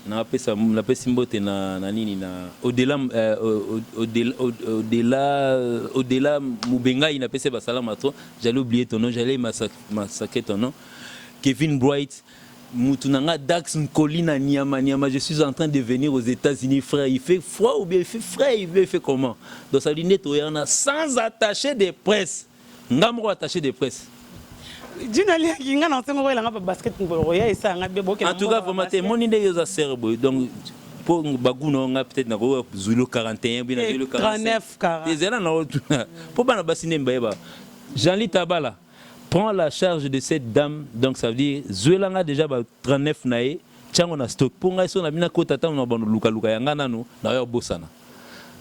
na pesa la pesi mbote na nini na au-delà Mubengai na pesi ba salama trop j'allais oublier ton nom j'allais massacrer ton nom Kevin Bright Moutunanga Dax Nkolina Niama je suis en train de venir aux États-Unis frère il fait froid ou bien il fait frais il fait comment donc ça dit net on a sans attaché de presse ngamro attaché de presse en tout cas vraiment mon idée est cerveau donc pour baguno nga peut-être na ko Zulu 41 bien Zulu 39 40 ezela na pour bana basine mbayeba Jean-Louis Tabala prend la charge de cette dame donc ça veut dire Zuelanga déjà 39 nae tiango na stock pour nga so na bina ko tata na bando luka yanga nanu na yo bosana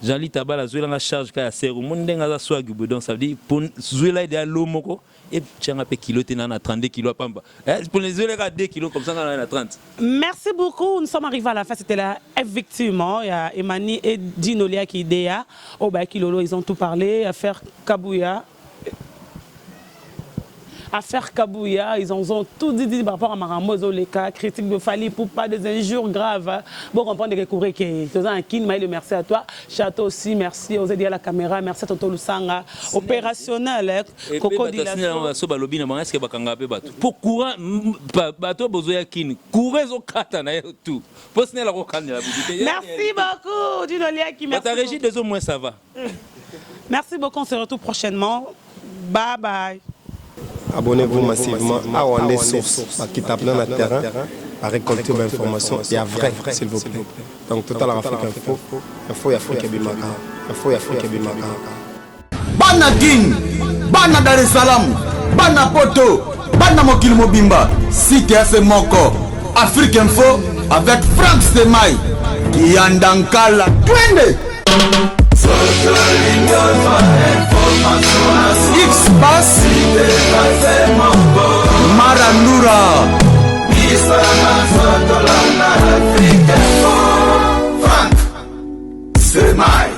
Jean-Louis Tabala Zuelanga charge ka sero mundenga za swag donc ça veut dire pour Zuela de lomoko et tianga pe kilote na 32 kilos pamba pour les Zuela 2 kilos comme ça na 30. Merci beaucoup, nous sommes arrivés à la fin, c'était là effectivement il y a Emani et Dinolia qui idéa au ba kilolo ils ont tout parlé affaire Kabouya. Affaire Kabouya, ils en ont tout dit par rapport à Marambo, les cas, critique de Fali pour pas des injures graves. Bon, comprendre que courir qui est un kin, Maïle, merci à toi. Château aussi, merci aux aides à la caméra, merci à Toto Lusanga. Opérationnel, Coco Dilasso. Pour courir, bateau besoin kin, courir au katana tout. Merci beaucoup, Dinolia qui merci. Ta régie des au moins ça va. Merci beaucoup, on se retrouve prochainement. Bye bye. Abonnez-vous massivement à Wandé Source, qui tape dans le terrain, à récolter des informations et à vrai, s'il vous plaît. Donc, Total Afrique Info, Afrique Bimaka. Info, Afrique Bimaka. Bana Guine, Bana Dar es Salaam, Bana Poto, Bana Mokil Mobimba, CTF Moko, Afrique Info avec Franck Semaï, qui en Dankala. Twende!